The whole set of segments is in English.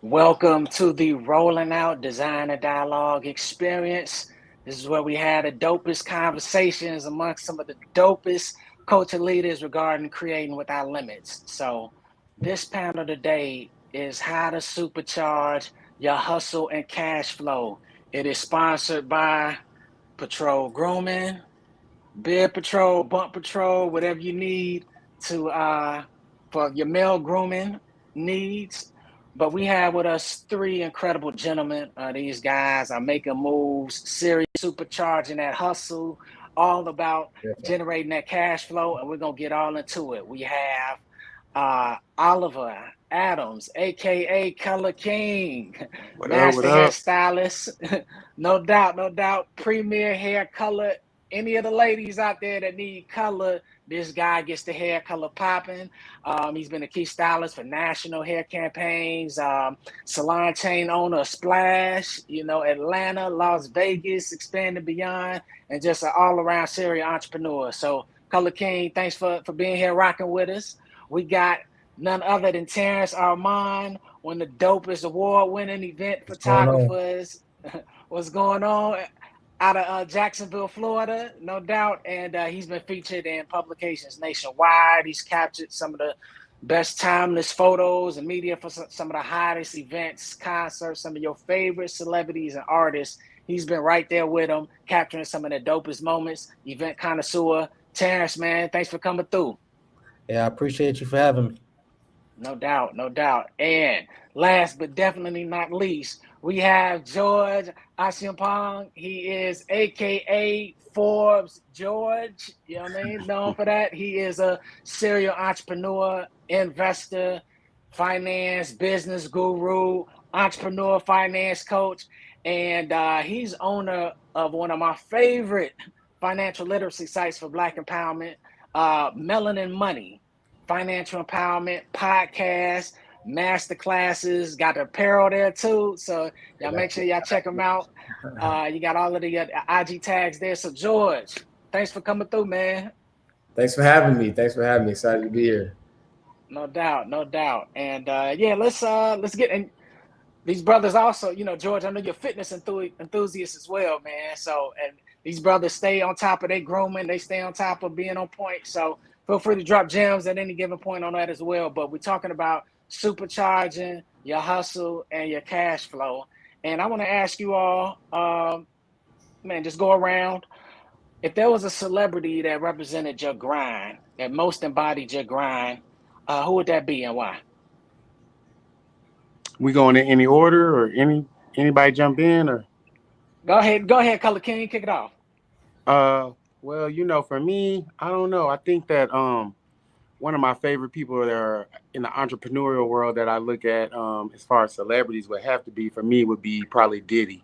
Welcome to the Rolling Out Design and Dialogue experience. This is where we had the dopest conversations amongst some of the dopest culture leaders regarding creating without limits. So, this panel today is how to supercharge your hustle and cash flow. It is sponsored by Patrol Grooming, Beard Patrol, Bump Patrol, whatever you need to for your male grooming needs. But we have with us three incredible gentlemen. These guys are making moves, serious supercharging that hustle, all about generating that cash flow, and we're gonna get all into it. We have Oliver Adams, aka Color King, What up? What master up? hairstylist, no doubt, no doubt, premier hair color. Any of the ladies out there that need color, this guy gets the hair color popping. He's been a key stylist for national hair campaigns, salon chain owner, Splash, Atlanta, Las Vegas, expanding beyond, and just an all-around serial entrepreneur. So, Color King, thanks for being here, rocking with us. We got none other than Terence Armand, one of the dopest award-winning event What's going on? photographers. What's going on? Out of Jacksonville, Florida, no doubt. And he's been featured in publications nationwide. He's captured some of the best timeless photos and media for some of the hottest events, concerts, some of your favorite celebrities and artists. He's been right there with them, capturing some of the dopest moments. Event connoisseur, Terrence, man, thanks for coming through. Yeah, I appreciate you for having me. No doubt, no doubt. And last but definitely not least, we have George Oshiempong. He is AKA Forbes George. You know what I mean? Known for that. He is a serial entrepreneur, investor, finance, business guru, entrepreneur, finance coach. And he's owner of one of my favorite financial literacy sites for Black empowerment, Melanin Money. Financial empowerment podcast, master classes, got the apparel there too. So y'all make sure y'all check them out. You got all of the IG tags there. So George, thanks for coming through, man. Thanks for having me. Excited to be here. No doubt, no doubt. And yeah, let's get in. These brothers also, George, I know you're a fitness enthusiast as well, man. So, and these brothers stay on top of their grooming. They stay on top of being on point. So feel free to drop gems at any given point on that as well. But we're talking about supercharging your hustle and your cash flow. And I want to ask you all, man, just go around. If there was a celebrity that represented your grind, that most embodied your grind, who would that be and why? We going in any order or anybody jump in or? Go ahead, Color King, kick it off. Well, for me, I don't know. I think that one of my favorite people that are in the entrepreneurial world that I look at as far as celebrities would have to be for me would be probably Diddy.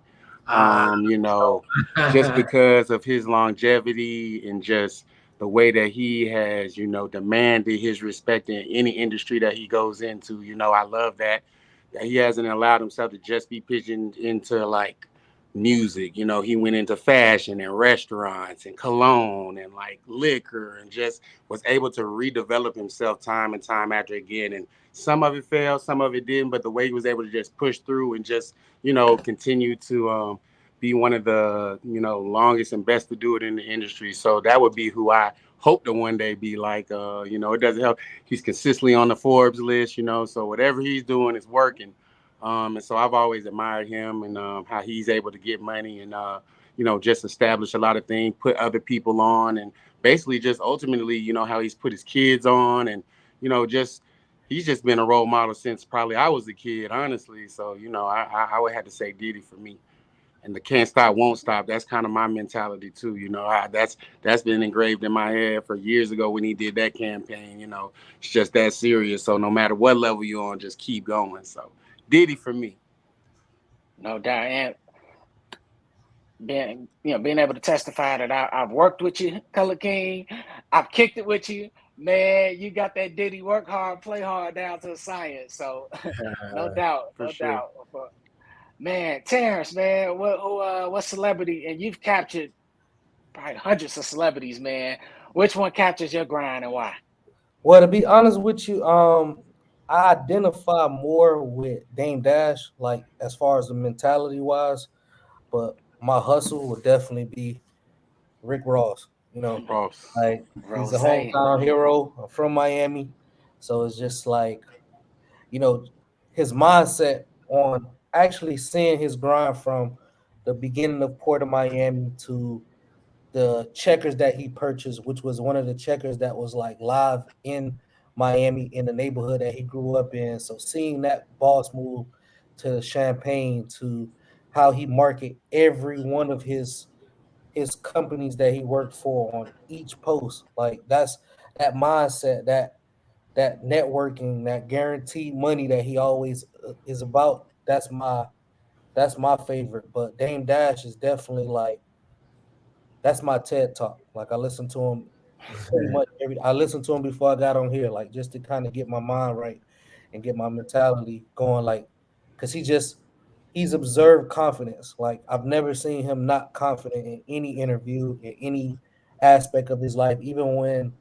Just because of his longevity and just the way that he has, demanded his respect in any industry that he goes into. I love that he hasn't allowed himself to just be pigeoned into like music. He went into fashion and restaurants and cologne and like liquor and just was able to redevelop himself time and time after again. And some of it failed, some of it didn't, but the way he was able to just push through and just, continue to be one of the, longest and best to do it in the industry. So that would be who I hope to one day be like. It doesn't help. He's consistently on the Forbes list, so whatever he's doing is working. And so I've always admired him and how he's able to get money and, just establish a lot of things, put other people on, and basically just ultimately, how he's put his kids on and, he's just been a role model since probably I was a kid, honestly. So, I would have to say Diddy for me. And the can't stop, won't stop. That's kind of my mentality too. That's been engraved in my head for years ago when he did that campaign. It's just that serious. So no matter what level you're on, just keep going. So Diddy for me. No doubt. And being able to testify that I've worked with you, Color King, I've kicked it with you, man. You got that Diddy work hard, play hard down to a science. So no doubt, For no sure. doubt. Man, Terrence, man, what celebrity? And you've captured probably hundreds of celebrities, man. Which one captures your grind and why? Well, to be honest with you, I identify more with Dame Dash, like as far as the mentality wise, but my hustle would definitely be Rick Ross. Ross. Like he's a Rose. hometown hero. I'm from Miami, so it's just like you know his mindset on actually seeing his grind from the beginning of Port of Miami to the checkers that he purchased, which was one of the checkers that was like live in Miami in the neighborhood that he grew up in. So seeing that boss move to Champagne to how he market every one of his companies that he worked for on each post, like that's that mindset, that networking, that guaranteed money that he always is about. That's my favorite. But Dame Dash is definitely like that's my TED talk. Like I listen to him pretty much I listened to him before I got on here, like just to kind of get my mind right and get my mentality going, like because he's observed confidence. Like I've never seen him not confident in any interview, in any aspect of his life, even when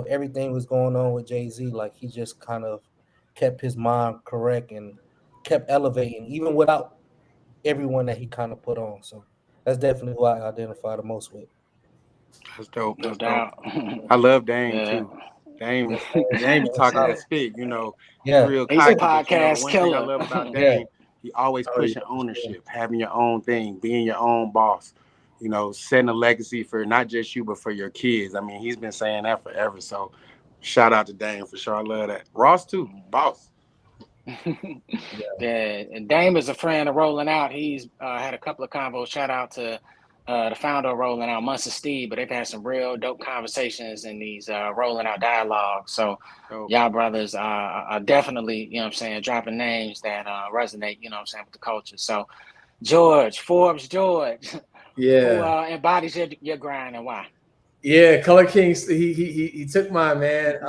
everything was going on with Jay-Z, like he just kind of kept his mind correct and kept elevating, even without everyone that he kind of put on. So that's definitely who I identify the most with. That's dope. No That's dope. doubt. I love Dame Yeah. too. Dame, Dame be Yeah, talking that spit. He's yeah, real He's a cocky. But the podcast one thing I killer. love about yeah. Dame, he always Oh, yeah. pushing ownership, having your own thing, being your own boss. Setting a legacy for not just you but for your kids. I mean, he's been saying that forever. So, shout out to Dame for sure. I love that. Ross too, boss. Yeah, and Dame is a friend of Rolling Out. He's had a couple of convos. Shout out to the founder of Rolling Out, Munson Steve. But they've had some real dope conversations in these Rolling Out dialogues. So Dope. y'all brothers are definitely, dropping names that resonate, with the culture. So Forbes George, who Yeah. embodies your grind and why? Yeah, Color Kings. He took mine, man. It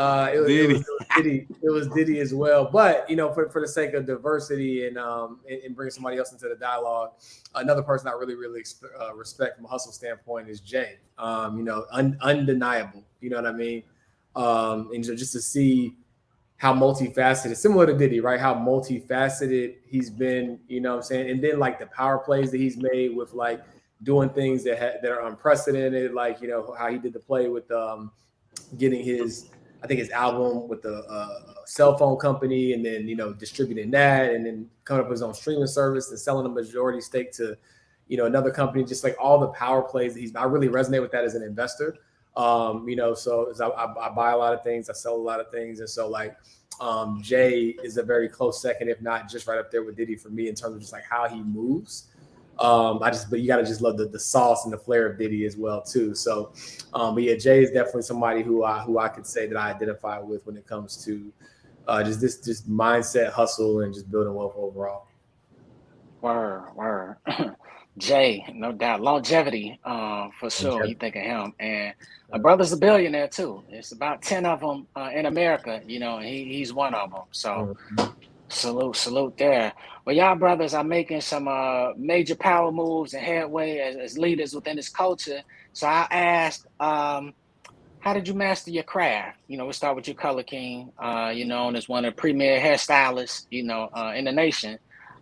Did was he? Diddy. It was Diddy as well. But for the sake of diversity and bring somebody else into the dialogue, another person I really respect from a hustle standpoint is Jay. Undeniable. You know what I mean? And so just to see how multifaceted, similar to Diddy, right? How multifaceted he's been. You know what I'm saying? And then like the power plays that he's made with like doing things that are unprecedented, like how he did the play with getting I think his album with the cell phone company, and then distributing that, and then coming up with his own streaming service and selling a majority stake to another company. Just like all the power plays that I really resonate with that as an investor. So I buy a lot of things, I sell a lot of things, and so like Jay is a very close second, if not just right up there with Diddy for me in terms of just like how he moves. But you gotta just love the sauce and the flair of Diddy as well too. So, but yeah, Jay is definitely somebody who I could say that I identify with when it comes to just mindset, hustle, and just building wealth overall. Word. Jay, no doubt. Longevity, for sure. You think of him. And a brother's a billionaire too. It's about 10 of them in America, and he's one of them. So salute there. Well, y'all brothers are making some major power moves and headway as leaders within this culture. So I asked, how did you master your craft? We'll start with you, Color King, known as one of the premier hairstylists, in the nation.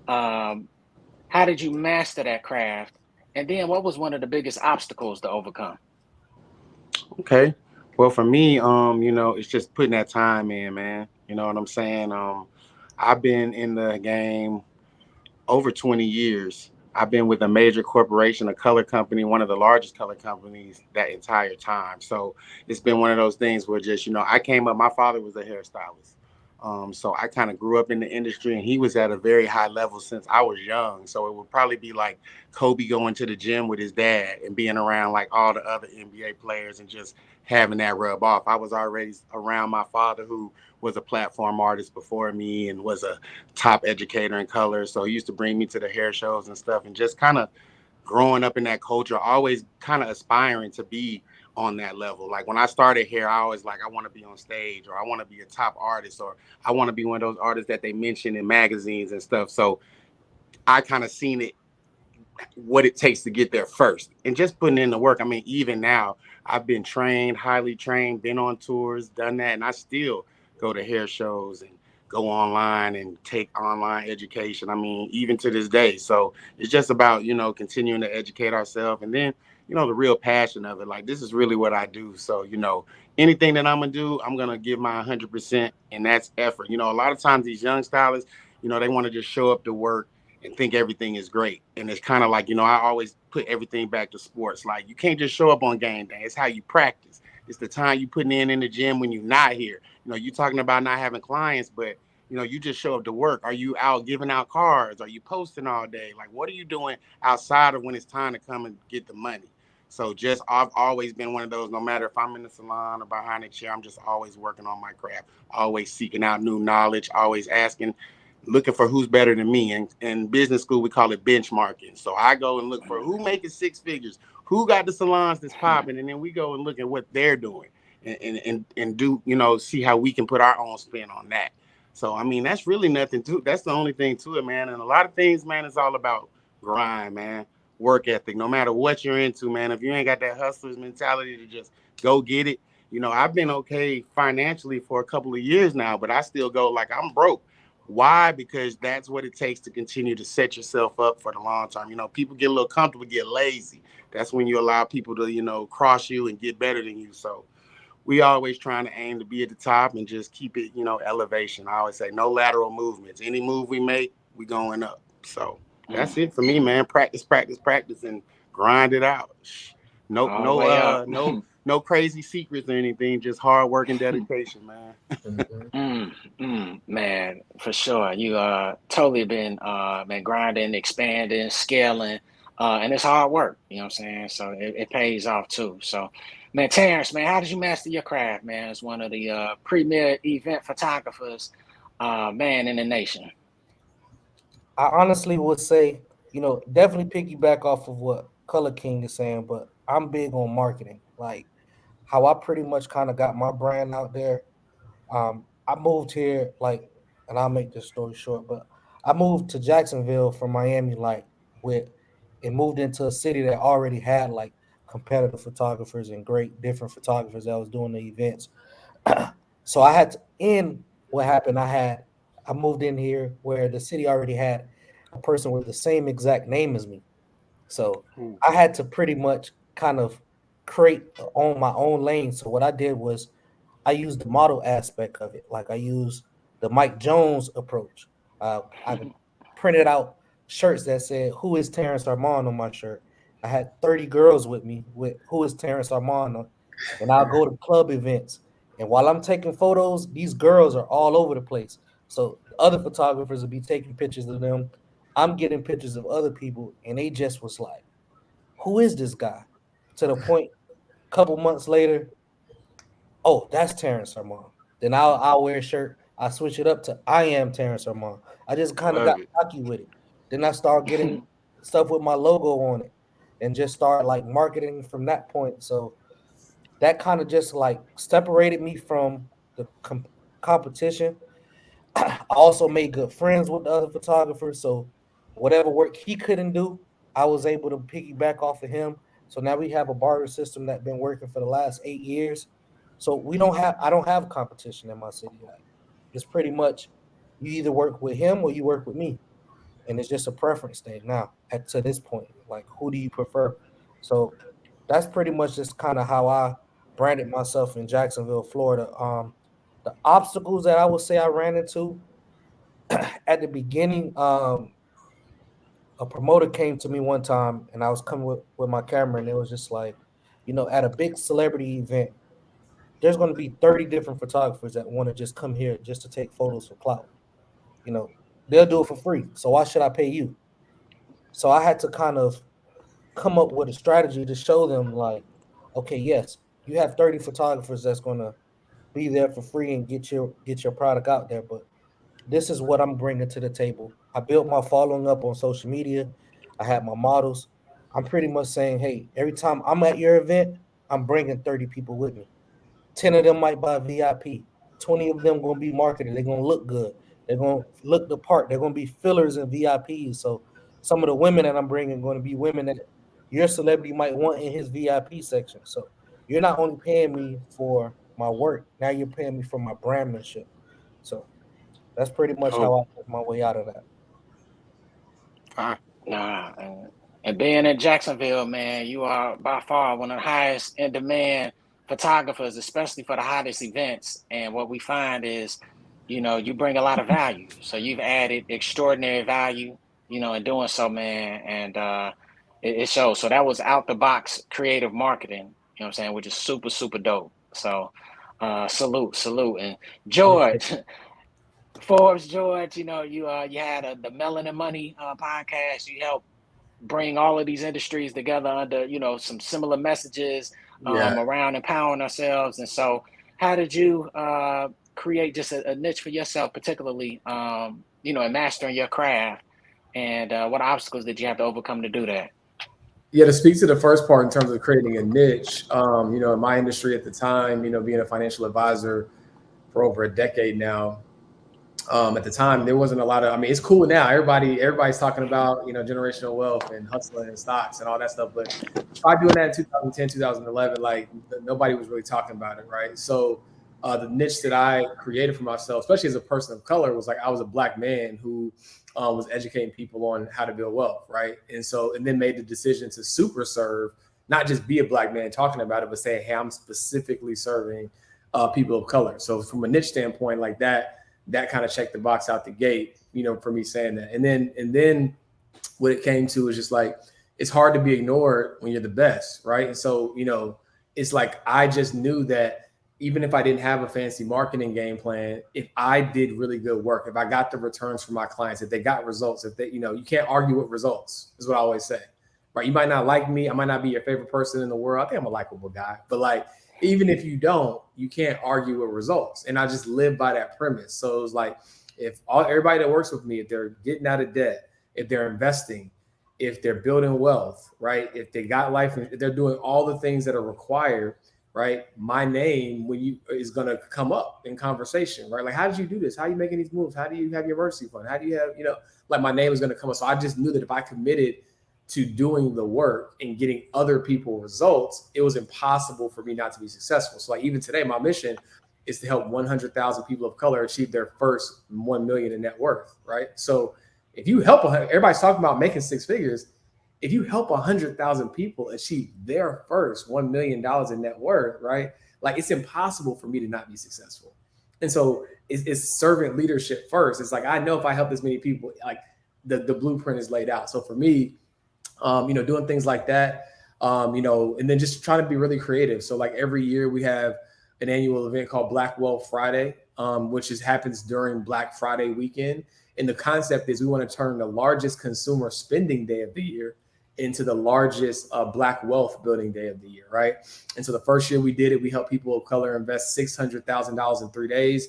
How did you master that craft? And then what was one of the biggest obstacles to overcome? Okay. Well, for me, it's just putting that time in, man. You know what I'm saying? I've been in the game over 20 years. I've been with a major corporation, a color company, one of the largest color companies that entire time. So it's been one of those things where just, I came up, my father was a hairstylist. So I kind of grew up in the industry, and he was at a very high level since I was young. So it would probably be like Kobe going to the gym with his dad and being around like all the other NBA players and just having that rub off. I was already around my father, who was a platform artist before me and was a top educator in color. So he used to bring me to the hair shows and stuff, and just kind of growing up in that culture, always kind of aspiring to be on that level. Like when I started here, I always I want to be on stage, or I want to be a top artist, or I want to be one of those artists that they mention in magazines and stuff. So I kind of seen it, what it takes to get there first, and just putting in the work. I mean, even now I've been trained, highly trained, been on tours, done that, and I still go to hair shows and go online and take online education. I mean, even to this day. So it's just about, continuing to educate ourselves. And then, the real passion of it. Like, this is really what I do. So, anything that I'm going to do, I'm going to give my 100%. And that's effort. A lot of times these young stylists, they want to just show up to work and think everything is great. And it's kind of like, I always put everything back to sports. Like, you can't just show up on game day. It's how you practice. It's the time you putting in the gym when you're not here. You talking about not having clients, but you just show up to work. Are you out giving out cards? Are you posting all day? Like, what are you doing outside of when it's time to come and get the money? So I've always been one of those, no matter if I'm in the salon or behind the chair, I'm just always working on my craft, always seeking out new knowledge, always asking, looking for who's better than me. And in business school, we call it benchmarking. So I go and look for who making six figures, who got the salons that's popping, and then we go and look at what they're doing and do, see how we can put our own spin on that. So, I mean, that's really nothing to, that's the only thing to it, man. And a lot of things, man, it's all about grind, man, work ethic. No matter what you're into, man, if you ain't got that hustler's mentality to just go get it, I've been okay financially for a couple of years now, but I still go like I'm broke. Why? Because that's what it takes to continue to set yourself up for the long term. People get a little comfortable, get lazy. That's when you allow people to, cross you and get better than you. So we always trying to aim to be at the top and just keep it, elevation. I always say no lateral movements. Any move we make, we going up. So that's it for me, man. Practice, practice, practice, and grind it out. No, All the way up. no crazy secrets or anything. Just hard work and dedication, man. Man, for sure. You totally been grinding, expanding, scaling, and it's hard work. You know what I'm saying? So it pays off too. So, man, Terrence, man, how did you master your craft, man? As one of the premier event photographers, man, in the nation. I honestly would say, definitely piggyback off of what Color King is saying, but I'm big on marketing. Like how I pretty much kind of got my brand out there. I moved here and I'll make this story short, but I moved to Jacksonville from Miami, with and moved into a city that already had like competitive photographers and great different photographers that was doing the events. So I had to end what happened. I moved in here where the city already had a person with the same exact name as me. So I had to pretty much kind of create on my own lane. So what I did was I used the model aspect of it. Like I used the Mike Jones approach. I printed out shirts that said, "Who is Terence Armand?" on my shirt. I had 30 girls with me with "Who is Terence Armand?" And I'll go to club events. And while I'm taking photos, these girls are all over the place. So other photographers will be taking pictures of them. I'm getting pictures of other people, and they just was like, "Who is this guy?" To the point, a couple months later, "Oh, that's Terence Armand." Then I'll wear a shirt. I switch it up to "I am Terence Armand." I just kind of Love got it. cocky with it. Then I start getting stuff with my logo on it, and just start like marketing from that point. So that kind of just like separated me from the competition. I also made good friends with the other photographers. So whatever work he couldn't do, I was able to piggyback off of him. So now we have a barter system that's been working for the last 8 years. So I don't have competition in my city. Like it's pretty much you either work with him or you work with me. And it's just a preference thing now to this point. Like who do you prefer? So that's pretty much just kind of how I branded myself in Jacksonville, Florida. The obstacles that I would say I ran into at the beginning, a promoter came to me one time and I was coming with my camera and it was just like, at a big celebrity event, there's going to be 30 different photographers that want to just come here just to take photos for clout. You know, they'll do it for free. So why should I pay you? So I had to kind of come up with a strategy to show them like, okay, yes, you have 30 photographers that's going to be there for free and get your product out there, but this is what I'm bringing to the table. I built my following up on social media. I had my models. I'm pretty much saying, hey, every time I'm at your event, I'm bringing 30 people with me. 10 of them might buy VIP. 20 of them going to be marketed. They're going to look good. They're going to look the part. They're going to be fillers and VIPs. So some of the women that I'm bringing are going to be women that your celebrity might want in his VIP section. So you're not only paying me for my work, now you're paying me for my brandmanship. So That's pretty much how I took my way out of that. Nah, and being in Jacksonville, man, you are by far one of the highest in demand photographers, especially for the hottest events. And what we find is, you bring a lot of value. So you've added extraordinary value, in doing so, man. And it shows. So that was out the box creative marketing, what I'm saying, which is super, super dope. So salute. And George, Forbes, George, you had the Melanin Money podcast. You helped bring all of these industries together under, some similar messages around empowering ourselves. And so how did you create just a niche for yourself, particularly, in mastering your craft? And what obstacles did you have to overcome to do that? Yeah, to speak to the first part in terms of creating a niche, in my industry at the time, being a financial advisor for over a decade now, at the time there wasn't a lot of, I mean, it's cool now. Everybody's talking about, generational wealth and hustling and stocks and all that stuff. But I doing that in 2010, 2011, like nobody was really talking about it. Right. So the niche that I created for myself, especially as a person of color, was like, I was a Black man who was educating people on how to build wealth. Right. And then made the decision to super serve, not just be a Black man talking about it, but say, hey, I'm specifically serving people of color. So from a niche standpoint like that kind of checked the box out the gate, for me saying that. And then what it came to is just like, it's hard to be ignored when you're the best. Right. And so, it's like, I just knew that even if I didn't have a fancy marketing game plan, if I did really good work, if I got the returns from my clients, if they got results, if they, you can't argue with results is what I always say, right? You might not like me. I might not be your favorite person in the world. I think I'm a likable guy, but like, even if you don't, you can't argue with results. And I just live by that premise. So it was like, if everybody that works with me, if they're getting out of debt, if they're investing, if they're building wealth, right? If they got life, if they're doing all the things that are required, right? My name is going to come up in conversation, right? Like, how did you do this? How are you making these moves? How do you have your emergency fund? How do you have, like my name is going to come up. So I just knew that if I committed to doing the work and getting other people results, it was impossible for me not to be successful. So like even today, my mission is to help 100,000 people of color achieve their first 1 million in net worth, right? So if you help, everybody's talking about making six figures. If you help 100,000 people achieve their first $1 million in net worth, right? Like it's impossible for me to not be successful. And so it's servant leadership first. It's like, I know if I help this many people, like the blueprint is laid out. So for me, doing things like that, and then just trying to be really creative. So like every year we have an annual event called Black Wealth Friday, which happens during Black Friday weekend. And the concept is we want to turn the largest consumer spending day of the year into the largest Black wealth building day of the year, right? And so the first year we did it, we helped people of color invest $600,000 in 3 days.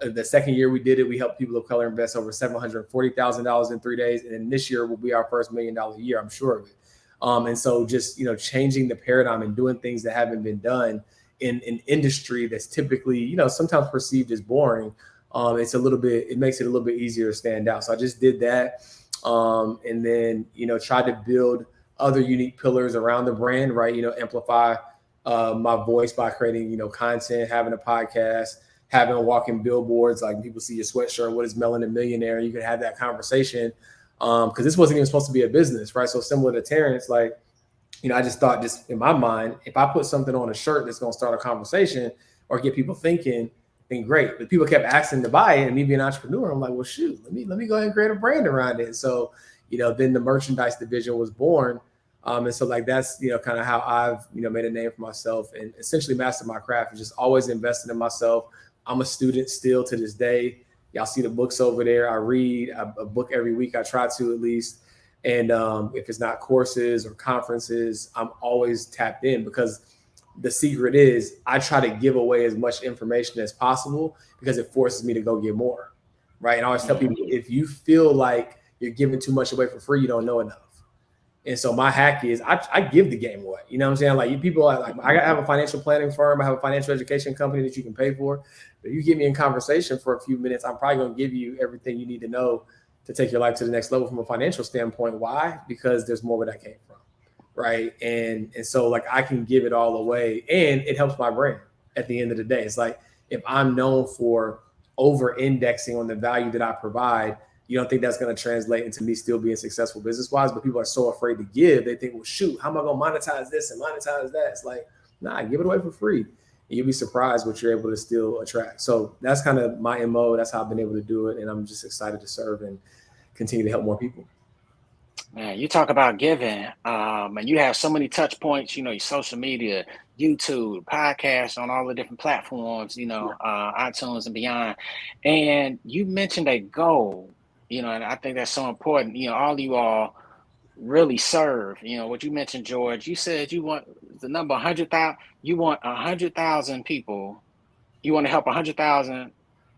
The second year we did it, we helped people of color invest over $740,000 in 3 days. And then this year will be our first $1 million year, I'm sure of it. And so just, changing the paradigm and doing things that haven't been done in an industry that's typically, sometimes perceived as boring. It makes it a little bit easier to stand out. So I just did that. And then, tried to build other unique pillars around the brand, right? Amplify my voice by creating, content, having a podcast, having walking billboards, like people see your sweatshirt, what is Melanin Millionaire? You can have that conversation. Because this wasn't even supposed to be a business, right? So similar to Terence, like, I just thought, just in my mind, if I put something on a shirt that's going to start a conversation or get people thinking, then great. But people kept asking to buy it, and me being an entrepreneur, I'm like, well, shoot, let me go ahead and create a brand around it. So, then the merchandise division was born. And so like, that's, kind of how I've, made a name for myself and essentially mastered my craft and just always invested in myself. I'm a student still to this day. Y'all see the books over there. I read a book every week. I try to at least. And if it's not courses or conferences, I'm always tapped in, because the secret is I try to give away as much information as possible because it forces me to go get more, right? And I always tell people, if you feel like you're giving too much away for free, you don't know enough. And so my hack is I give the game away. You know what I'm saying? Like, you people are like, I have a financial planning firm. I have a financial education company that you can pay for. But if you get me in conversation for a few minutes, I'm probably going to give you everything you need to know to take your life to the next level from a financial standpoint. Why? Because there's more where that came from, right? And so like, I can give it all away, and it helps my brand at the end of the day. It's like, if I'm known for over-indexing on the value that I provide, you don't think that's going to translate into me still being successful business-wise. But people are so afraid to give. They think, well, shoot, how am I going to monetize this and monetize that? It's like, nah, give it away for free. And you'll be surprised what you're able to still attract. So that's kind of my MO. That's how I've been able to do it. And I'm just excited to serve and continue to help more people. Man, you talk about giving, and you have so many touch points, you know, your social media, YouTube, podcasts on all the different platforms, you know, iTunes and beyond. And you mentioned a goal, you know, and I think that's so important. You know, all of you all really serve, you know, what you mentioned, George. You said you want the number 100,000, you want 100,000 people, you want to help 100,000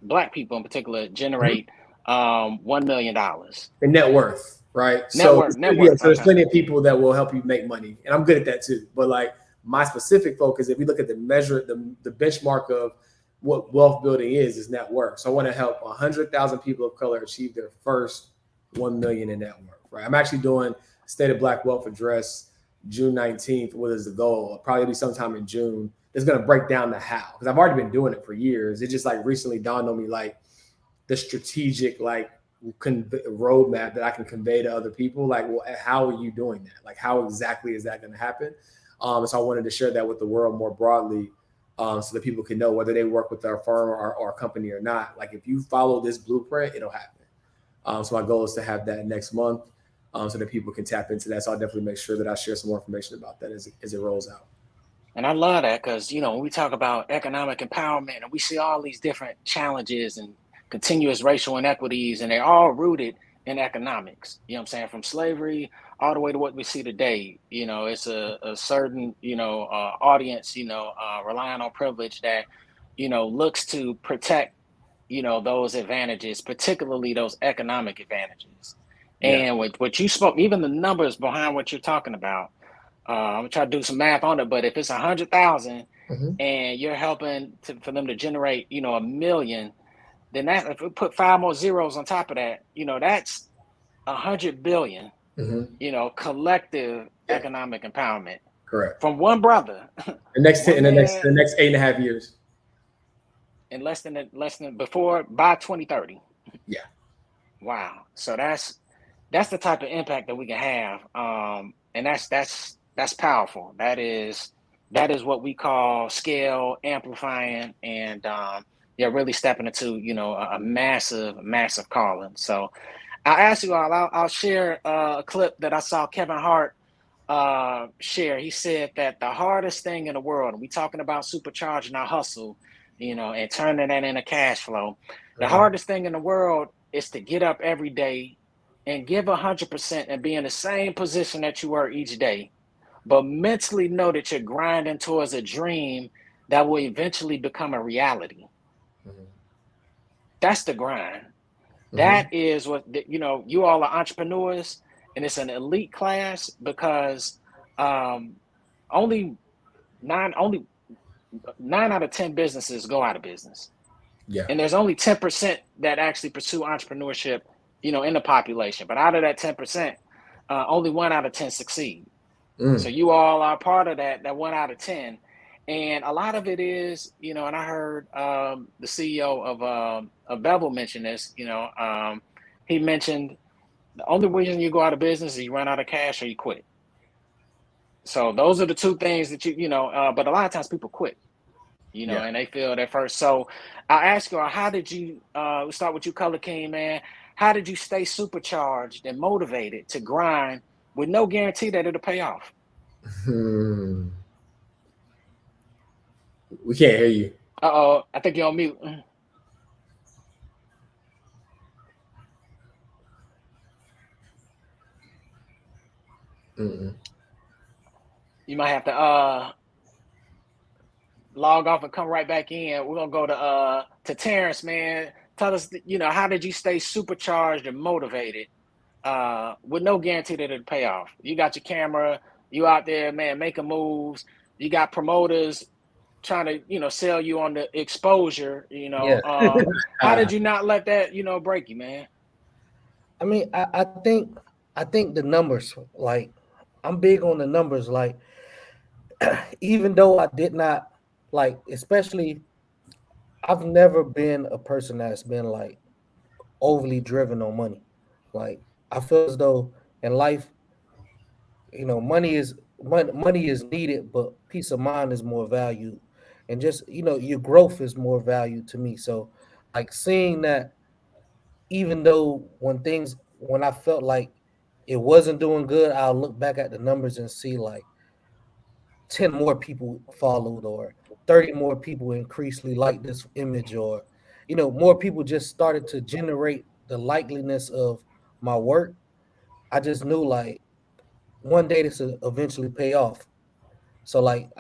Black people in particular generate $1 million. And net worth. Right. Net worth. So there's plenty of people that will help you make money. And I'm good at that too. But like my specific focus, if we look at the measure, the benchmark of what wealth building is net worth. So I want to help 100,000 people of color achieve their first 1 million in net worth. Right. I'm actually doing State of Black Wealth Address June 19th. What is the goal? It'll probably be sometime in June. It's going to break down the how, because I've already been doing it for years. It just like recently dawned on me, like the strategic, like, roadmap that I can convey to other people. Like, well, how are you doing that? Like, how exactly is that going to happen? So I wanted to share that with the world more broadly, so that people can know whether they work with our firm or our company or not. Like, if you follow this blueprint, it'll happen. So my goal is to have that next month, so that people can tap into that. So I'll definitely make sure that I share some more information about that as it rolls out. And I love that, because, you know, when we talk about economic empowerment and we see all these different challenges and continuous racial inequities, and they're all rooted in economics, you know what I'm saying? From slavery all the way to what we see today. You know, it's a certain, you know, audience, you know, relying on privilege that, you know, looks to protect, you know, those advantages, particularly those economic advantages. Yeah. And with what you spoke, even the numbers behind what you're talking about, I'm gonna try to do some math on it, but if it's 100,000 and you're helping for them to generate, you know, 1 million, then that, if we put 5 more zeros on top of that, you know, that's 100 billion, you know, collective economic empowerment. Correct. From one brother. The next 8.5 years. In less than before, by 2030. Yeah. Wow. So that's the type of impact that we can have. And that's powerful. That is what we call scale amplifying, and really stepping into, you know, a massive calling. So I'll ask you all, I'll share a clip that I saw Kevin Hart share. He said that the hardest thing in the world, and we talking about supercharging our hustle, you know, and turning that into cash flow. The hardest thing in the world is to get up every day and give 100% and be in the same position that you were each day, but mentally know that you're grinding towards a dream that will eventually become a reality. That's the grind. That is what, you know, you all are entrepreneurs, and it's an elite class, because only 9 out of 10 businesses go out of business. Yeah. And there's only 10% that actually pursue entrepreneurship, you know, in the population. But out of that 10%, only 1 out of 10 succeed. So you all are part of that 1 out of 10. And a lot of it is, you know, and I heard the CEO of Bevel mention this, you know, he mentioned the only reason you go out of business is you run out of cash or you quit. So those are the two things that you know, but a lot of times people quit, you know, and they feel their first. So I'll ask you, how did you, we'll start with you, Color King, man. How did you stay supercharged and motivated to grind with no guarantee that it'll pay off? We can't hear you. Uh-oh, I think you're on mute. You might have to log off and come right back in. We're gonna go to Terence, man. Tell us, you know, how did you stay supercharged and motivated with no guarantee that it'll pay off? You got your camera, you out there, man, making moves. You got promoters trying to, you know, sell you on the exposure, you know. How did you not let that, you know, break you, man? I mean, I think the numbers, like, I'm big on the numbers. Like, even though I did not, like, especially I've never been a person that's been like overly driven on money. Like I feel as though in life, money is needed, but peace of mind is more valued, and just your growth is more valued to me. So, like seeing that, even though when I felt like it wasn't doing good, I'll look back at the numbers and see like 10 more people followed, or 30 more people increasingly like this image, or more people just started to generate the likeliness of my work. I just knew like one day this will eventually pay off. So like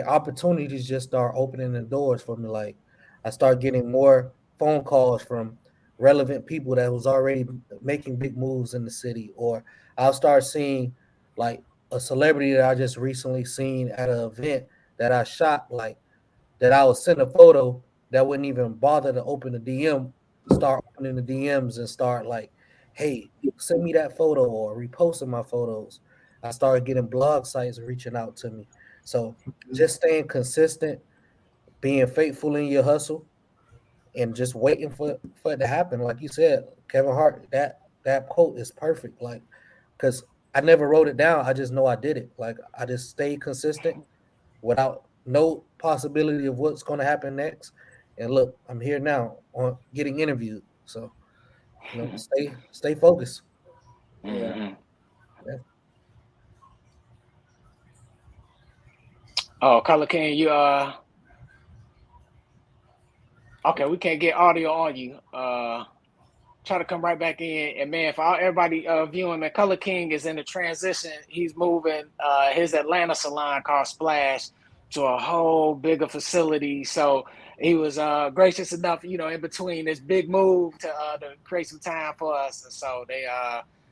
opportunities just start opening the doors for me. Like I start getting more phone calls from relevant people that was already making big moves in the city, or I'll start seeing like a celebrity that I just recently seen at an event that I shot, like that I would send a photo that wouldn't even bother to open the DM, start opening the DMs and start like, hey, send me that photo or reposting my photos. I started getting blog sites reaching out to me. So just staying consistent, being faithful in your hustle, and just waiting for it to happen. Like you said, Kevin Hart, that quote is perfect. Like, because I never wrote it down. I just know I did it. Like I just stayed consistent without no possibility of what's going to happen next. And look, I'm here now on getting interviewed. So stay focused. Yeah. Mhm. Yeah. Oh, Color King, you okay? We can't get audio on you. Try to come right back in. And man, for everybody viewing, man, Color King is in the transition. He's moving his Atlanta salon called Splash to a whole bigger facility. So he was gracious enough, in between this big move to create some time for us. And so they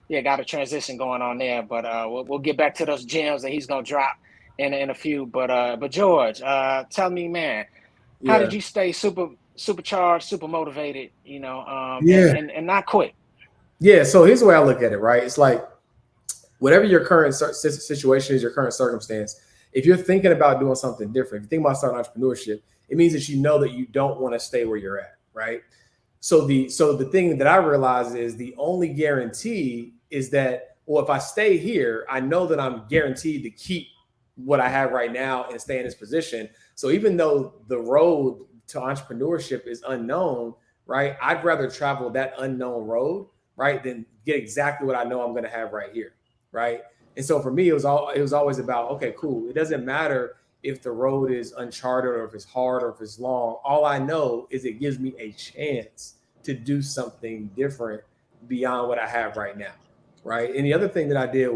yeah, got a transition going on there. But we'll get back to those gems that he's gonna drop in a few. But George, tell me, man, how Yeah. did you stay supercharged, super motivated, Yeah. and not quit? Yeah. So here's the way I look at it, right? It's like whatever your current situation is, your current circumstance, if you're thinking about doing something different, if you think about starting entrepreneurship, it means that you know that you don't want to stay where you're at, right? So the thing that I realize is the only guarantee is that, well, if I stay here, I know that I'm guaranteed to keep what I have right now and stay in this position. So even though the road to entrepreneurship is unknown, right? I'd rather travel that unknown road, right, than get exactly what I know I'm going to have right here, right? And so for me, it was always about, okay, cool. It doesn't matter if the road is uncharted or if it's hard or if it's long. All I know is it gives me a chance to do something different beyond what I have right now, right? And the other thing that I did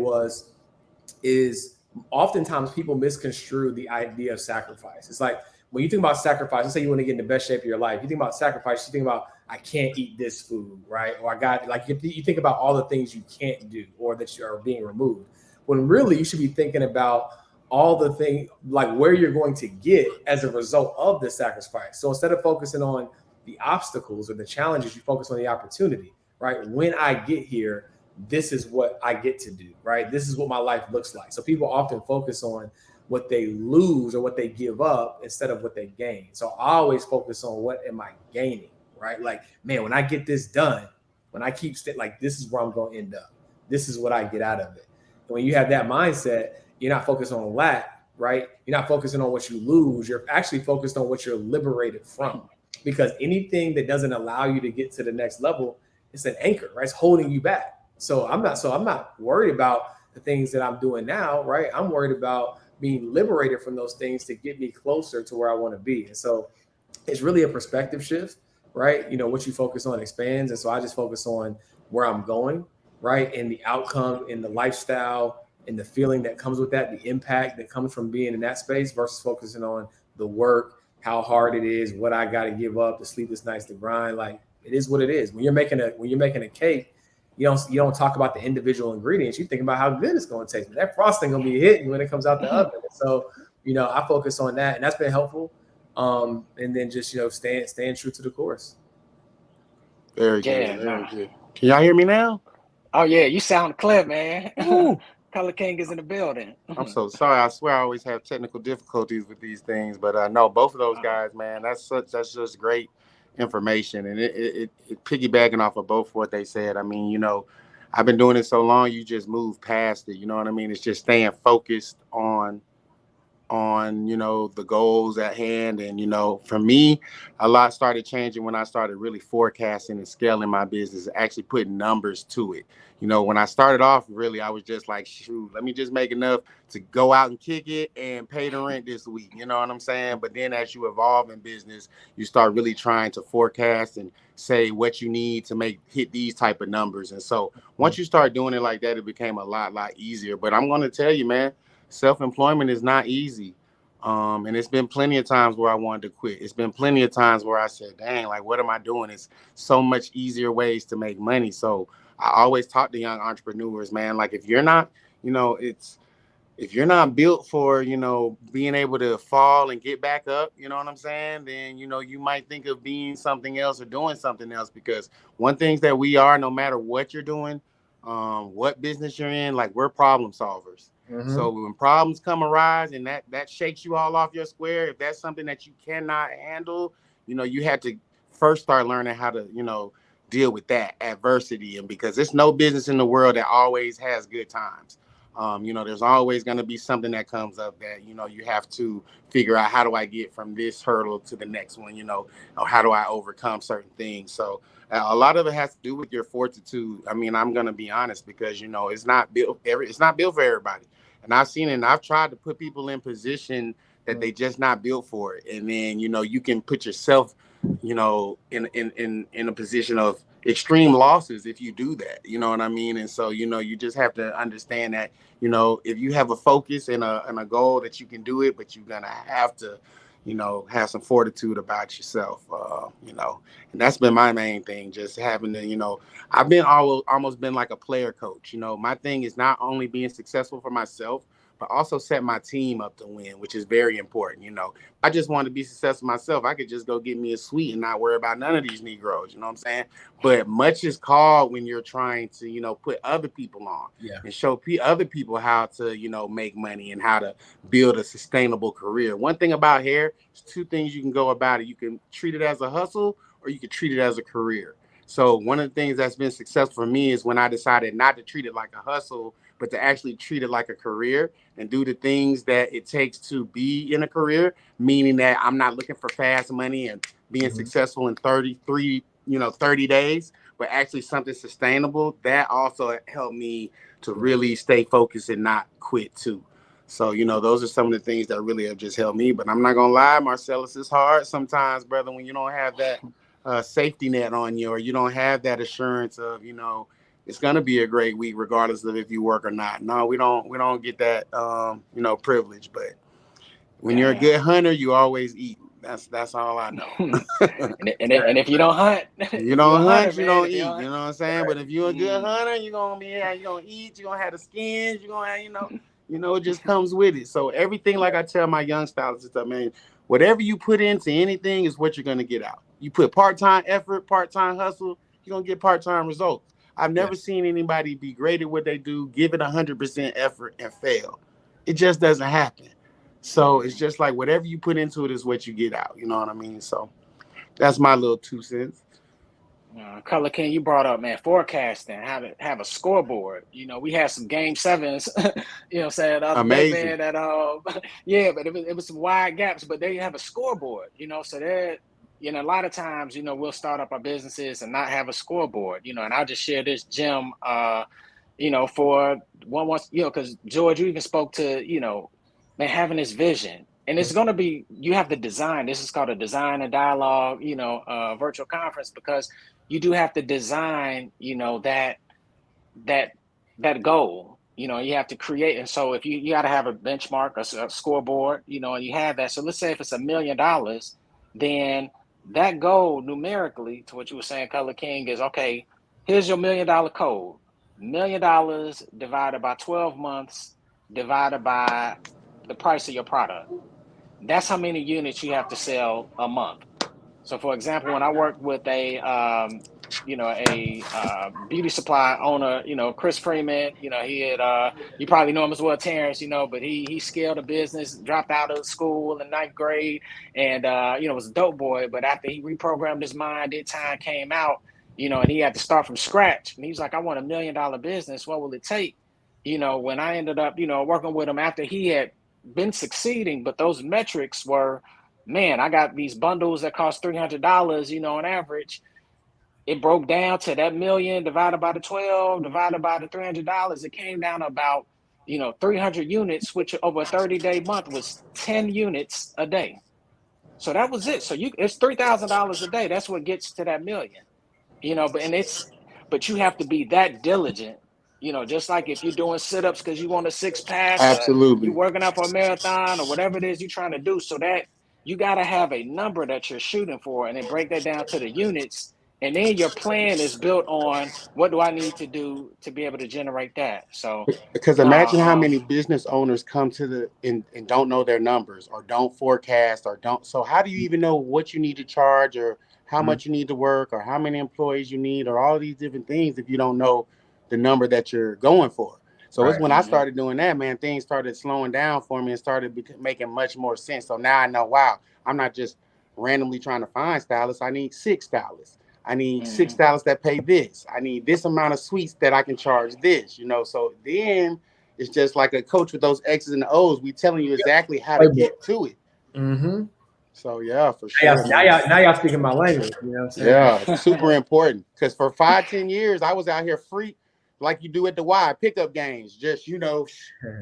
is oftentimes people misconstrue the idea of sacrifice. It's like when you think about sacrifice, let's say you want to get in the best shape of your life. You think about sacrifice, you think about I can't eat this food, right? Or I got like you think about all the things you can't do or that you are being removed. When really you should be thinking about all the things like where you're going to get as a result of the sacrifice. So instead of focusing on the obstacles or the challenges, you focus on the opportunity, right? When I get here, this is what I get to do, right? This is what my life looks like. So people often focus on what they lose or what they give up instead of what they gain. So I always focus on what am I gaining, right? Like, man, when I get this done, when I keep like, this is where I'm going to end up. This is what I get out of it. And when you have that mindset, you're not focused on lack, right? You're not focusing on what you lose. You're actually focused on what you're liberated from. Because anything that doesn't allow you to get to the next level, it's an anchor, right? It's holding you back. So I'm not worried about the things that I'm doing now, right? I'm worried about being liberated from those things to get me closer to where I want to be. And so it's really a perspective shift, right? What you focus on expands. And so I just focus on where I'm going, right? And the outcome and the lifestyle and the feeling that comes with that, the impact that comes from being in that space versus focusing on the work, how hard it is, what I got to give up, the sleepless nights, the grind. Like it is what it is. When you're making a cake, you don't talk about the individual ingredients. You think about how good it's going to taste. That frosting going to be hitting when it comes out the oven. So, I focus on that, and that's been helpful. And then just staying true to the course. Very Yeah, good, no. very good. Can y'all hear me now? Oh yeah, you sound clear, man. Ooh. Color King is in the building. I'm so sorry. I swear I always have technical difficulties with these things, but no, both of those guys, man, that's just great information, and it piggybacking off of both what they said. I mean, I've been doing it so long, you just move past it. You know what I mean? It's just staying focused on the goals at hand. And for me, a lot started changing when I started really forecasting and scaling my business, actually putting numbers to it. When I started off, really, I was just like, shoot, let me just make enough to go out and kick it and pay the rent this week. You know what I'm saying? But then as you evolve in business, you start really trying to forecast and say what you need to hit these type of numbers. And so once you start doing it like that, it became a lot easier. But I'm going to tell you, man, self-employment is not easy. And it's been plenty of times where I wanted to quit. It's been plenty of times where I said, dang, like, what am I doing? It's so much easier ways to make money. So I always talk to young entrepreneurs, man, like if you're not, if you're not built for, being able to fall and get back up, you know what I'm saying? Then, you might think of being something else or doing something else, because one thing that we are, no matter what you're doing, what business you're in, like we're problem solvers. So when problems arise and that shakes you all off your square, if that's something that you cannot handle, you have to first start learning how to, deal with that adversity. And because there's no business in the world that always has good times. There's always going to be something that comes up that, you have to figure out, how do I get from this hurdle to the next one, or how do I overcome certain things? So a lot of it has to do with your fortitude. I mean, I'm going to be honest, because, it's not built for everybody. And I've seen it, and I've tried to put people in position that they just not built for it. And then, you can put yourself, in a position of extreme losses if you do that. You know what I mean? And so, you just have to understand that, if you have a focus and a goal, that you can do it, but you're going to have to, have some fortitude about yourself, and that's been my main thing, just having to, I've been almost been like a player coach. My thing is not only being successful for myself, but also set my team up to win, which is very important. I just want to be successful myself. I could just go get me a suite and not worry about none of these Negroes. You know what I'm saying? But much is called when you're trying to, put other people on and show other people how to, make money and how to build a sustainable career. One thing about hair, there's two things you can go about it. You can treat it as a hustle, or you can treat it as a career. So one of the things that's been successful for me is when I decided not to treat it like a hustle, but to actually treat it like a career and do the things that it takes to be in a career, meaning that I'm not looking for fast money and being successful in 30 days, but actually something sustainable. That also helped me to really stay focused and not quit too. So, those are some of the things that really have just helped me. But I'm not going to lie, Marcellus, it's hard sometimes, brother, when you don't have that safety net on you, or you don't have that assurance of, it's going to be a great week regardless of if you work or not. No, we don't get that privilege. But when you're a good hunter, you always eat. That's all I know. and if you don't hunt, you don't hunt, you don't eat. You know what I'm saying? But if you're a good hunter, you're gonna eat, you're gonna have the skins, you're gonna have, it just comes with it. So everything, like I tell my young stylists, stuff, man, whatever you put into anything is what you're gonna get out. You put part-time effort, part-time hustle, you're gonna get part-time results. I've never seen anybody be great at what they do, give it 100% effort, and fail. It just doesn't happen. So it's just like whatever you put into it is what you get out. You know what I mean? So that's my little 2 cents. Color King, you brought up, man, forecasting, how to have a scoreboard. We had some game sevens, saying the other day, man, that but it was some wide gaps, but they have a scoreboard, so that, a lot of times, we'll start up our businesses and not have a scoreboard, and I'll just share this gem, for one once, because George, you even spoke to, man, having this vision. And it's going to be, you have to design. This is called a design and dialogue, virtual conference, because you do have to design, that goal, you have to create. And so if you got to have a benchmark, a scoreboard, and you have that. So let's say if it's $1 million, then that goal numerically, to what you were saying, Color King, is, okay, here's your $1 million code. $1 million divided by 12 months, divided by the price of your product. That's how many units you have to sell a month. So, for example, when I worked with a you know, a beauty supply owner, you know, Chris Freeman. You know, he had you probably know him as well, Terence. You know, but he scaled a business, dropped out of school in ninth grade, and you know, was a dope boy. But after he reprogrammed his mind, Did Time came out, you know, and he had to start from scratch. And he was like, I want $1 million business. What will it take? You know, when I ended up, you know, working with him after he had been succeeding, but those metrics were, man, I got these bundles that cost $300, you know, on average. It broke down to that million divided by the 12, divided by the $300. It came down to about, you know, 300 units, which over a 30-day month was 10 units a day. So that was it. So it's $3,000 a day. That's what gets to that million, you know, but you have to be that diligent. You know, just like if you're doing sit-ups because you want a six-pack, you're Absolutely. working out for a marathon or whatever it is you're trying to do. So that you got to have a number that you're shooting for and then break that down to the units. And then your plan is built on what do I need to do to be able to generate that. So, Because imagine how many business owners come to and don't know their numbers or don't forecast or don't. So how do you even know what you need to charge or how much you need to work or how many employees you need or all these different things if you don't know the number that you're going for? So it's when I started doing that, man, things started slowing down for me and started making much more sense. So now I know, wow, I'm not just randomly trying to find stylists. I need 6 stylists. I need 6 stylists that pay this. I need this amount of suites that I can charge this, you know. So then it's just like a coach with those X's and O's. We telling you exactly how to get to it. Mm-hmm. So yeah, for sure. Now y'all speaking my language. You know what I'm saying? Yeah, it's super important. Because for 5-10 years, I was out here free, like you do at the Y pickup games. Just, you know,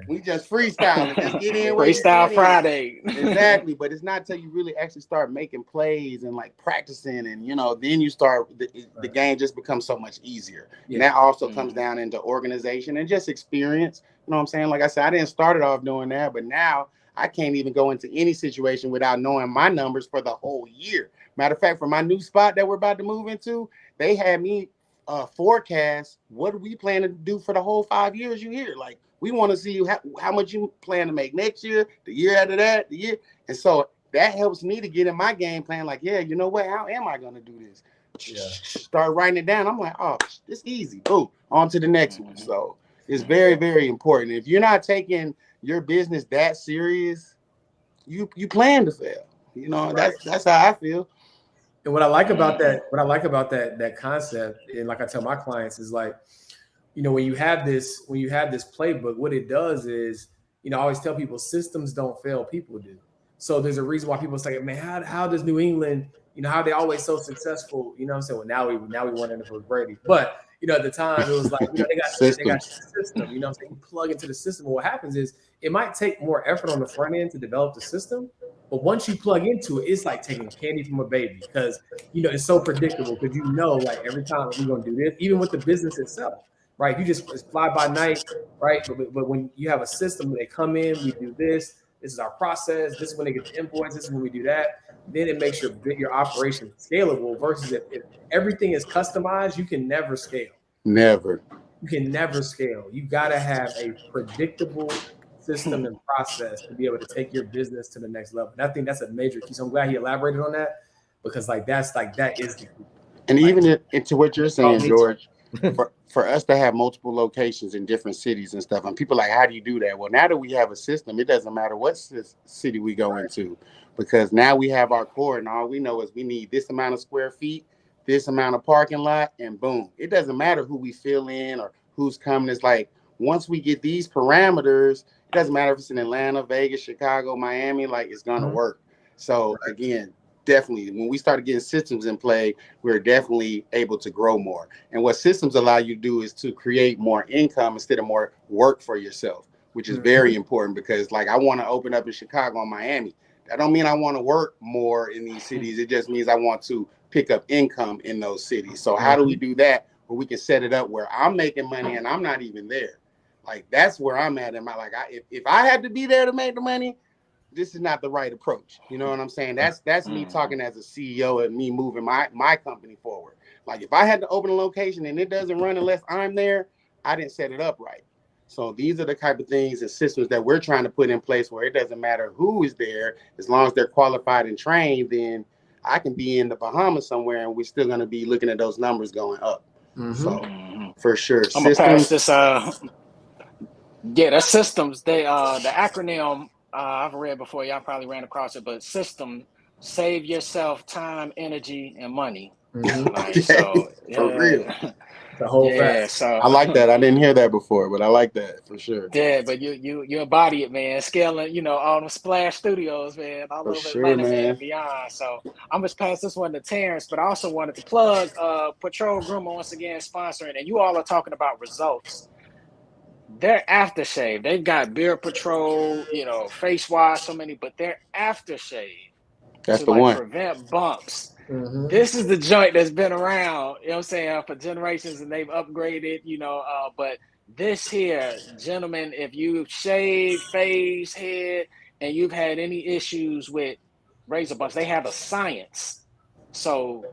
we just freestyling. Just get in where you Freestyle get Friday. Exactly. But it's not until you really actually start making plays and like practicing and, you know, then you start, the game just becomes so much easier. And that also comes down into organization and just experience. You know what I'm saying? Like I said, I didn't start it off doing that, but now I can't even go into any situation without knowing my numbers for the whole year. Matter of fact, for my new spot that we're about to move into, they had me forecast what do we plan to do for the whole 5 years you here. Like, we want to see you how much you plan to make next year, the year after that, the year. And so that helps me to get in my game plan. Like, yeah, you know what? How am I going to do this? Start writing it down. I'm like, oh, it's easy. Boom, on to the next one. So it's very, very important. If you're not taking your business that serious, you plan to fail. You know, that's how I feel. And what I like about that concept, and like I tell my clients, is like, you know, when you have this playbook, what it does is, you know, I always tell people systems don't fail, people do. So there's a reason why people say, man, how does New England, you know, how they always so successful? You know what I'm saying? Well, now we won it with Brady, but you know, at the time it was like, you know, they got the system. You know what I'm saying? You plug into the system. And what happens is it might take more effort on the front end to develop the system, but once you plug into it, it's like taking candy from a baby because, you know, it's so predictable because you know, like every time we're going to do this, even with the business itself, right? You just fly by night, right? But when you have a system, they come in, we do this. This is our process. This is when they get the invoice. This is when we do that. Then it makes your operation scalable versus if everything is customized, you can never scale. Never. You can never scale. You got to have a predictable system and process to be able to take your business to the next level. And I think that's a major key. So I'm glad he elaborated on that because that is the key. And even into what you're saying, George, for us to have multiple locations in different cities and stuff, and people are like, how do you do that? Well, now that we have a system, it doesn't matter what city we go into, because now we have our core, and all we know is we need this amount of square feet, this amount of parking lot, and boom. It doesn't matter who we fill in or who's coming. It's like, once we get these parameters, it doesn't matter if it's in Atlanta, Vegas, Chicago, Miami, like it's going to work. So again, definitely, when we started getting systems in play, we're definitely able to grow more. And what systems allow you to do is to create more income instead of more work for yourself, which is very important because, like, I want to open up in Chicago and Miami. That don't mean I want to work more in these cities. It just means I want to pick up income in those cities. So how do we do that where we can set it up where I'm making money and I'm not even there? Like, that's where I'm at in my, like, if I had to be there to make the money, this is not the right approach. You know what I'm saying? That's me talking as a CEO and me moving my company forward. Like, if I had to open a location and it doesn't run unless I'm there, I didn't set it up right. So these are the type of things and systems that we're trying to put in place where it doesn't matter who is there, as long as they're qualified and trained, then I can be in the Bahamas somewhere, and we're still gonna be looking at those numbers going up. So for sure, I'm gonna pass systems. this. Yeah, that's systems. They the acronym I've read before. Y'all probably ran across it, but system save yourself time, energy, and money. Like Okay, so, for real. yeah, The whole yeah. fact. So I like that. I didn't hear that before, but I like that for sure. yeah, but you embody it, man. Scaling, all the Splash Studios, man, all For over sure, Atlanta, man, and man. beyond. So I'm just pass this one to Terrence, but I also wanted to plug Patrol Groomer once again sponsoring, and you all are talking about results. Their aftershave, they've got Beard Patrol, face wash, so many, but their aftershave That's to the like one. prevent bumps. This is the joint that's been around, you know what I'm saying, for generations, and they've upgraded, but this here, gentlemen, if you shave face, head, and you've had any issues with razor bumps, they have a science. So,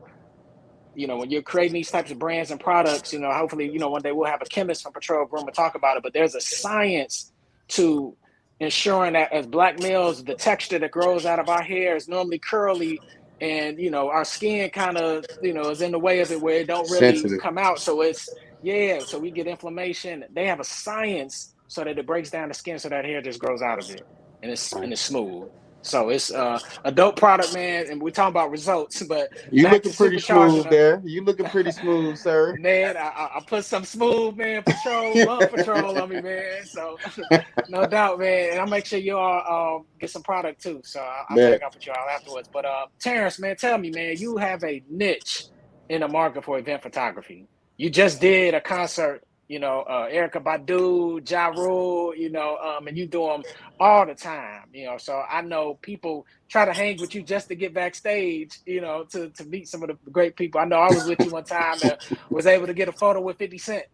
when you're creating these types of brands and products, hopefully, one day we'll have a chemist from Patrol Groom to talk about it, but there's a science to ensuring that as Black males, the texture that grows out of our hair is normally curly, and our skin kind of is in the way of it where it don't really Sensitive. come out, so so we get inflammation. They have a science so that it breaks down the skin so that hair just grows out of it, and it's smooth. So it's a dope product, man, and we're talking about results, but You back to looking pretty supercharging smooth them. there. You looking pretty smooth, sir. Man, I put some smooth, man, bump patrol on me, man. So no doubt, man. And I'll make sure you all get some product too. So I'll tag Bet. up with you all afterwards. But Terrence, man, tell me, man, you have a niche in the market for event photography. You just did a concert, Erica Badu, Ja Rule, and you do them all the time, So I know people try to hang with you just to get backstage, to meet some of the great people. I know I was with you one time and was able to get a photo with 50 Cent,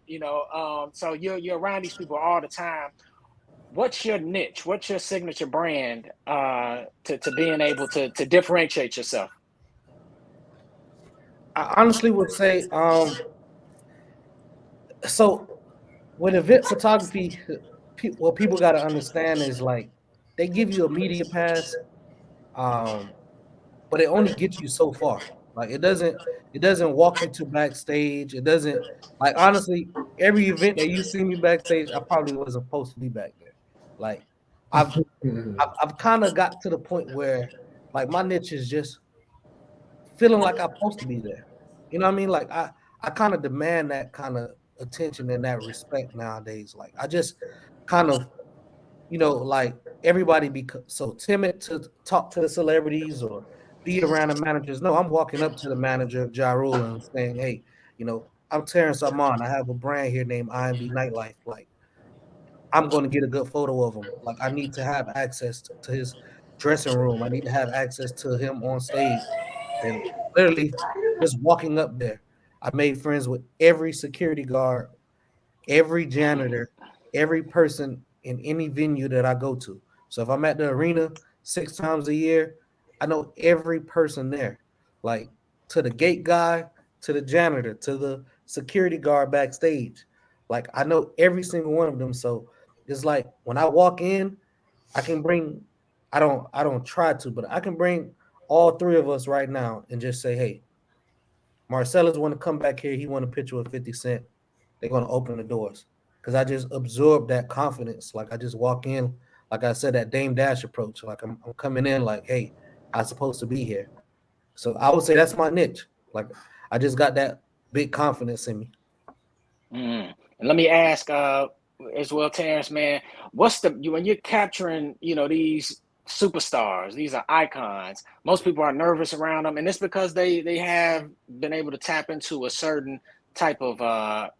So you're around these people all the time. What's your niche? What's your signature brand to being able to differentiate yourself? I honestly would say, so with event photography, what people got to understand is like they give you a media pass, but it only gets you so far. Like it doesn't walk you to backstage. It doesn't, like, honestly, every event that you see me backstage, I probably wasn't supposed to be back there. Like I've I've kind of got to the point where like my niche is just feeling like I'm supposed to be there. You know what I mean? Like I kind of demand that kind of attention and that respect nowadays. Like I just kind of, like everybody be so timid to talk to the celebrities or be around the managers. No, I'm walking up to the manager of Ja Rule and saying, hey, I'm Terence Armand. I have a brand here named IMB Nightlife. Like, I'm going to get a good photo of him. Like, I need to have access to his dressing room. I need to have access to him on stage. And literally just walking up there, I made friends with every security guard, every janitor, every person in any venue that I go to. So if I'm at the arena 6 times a year, I know every person there, like to the gate guy, to the janitor, to the security guard backstage. Like I know every single one of them. So it's like when I walk in, I can bring, I don't try to, but I can bring all three of us right now and just say, hey, Marcellus want to come back here. He want a picture with 50 Cent. They're going to open the doors because I just absorb that confidence. Like I just walk in, like I said, that Dame Dash approach. Like I'm coming in like, hey, I'm supposed to be here. So I would say that's my niche. Like I just got that big confidence in me. And let me ask as well, Terrence, man, what's when you're capturing, these superstars, these are icons. Most people are nervous around them, and it's because they have been able to tap into a certain type of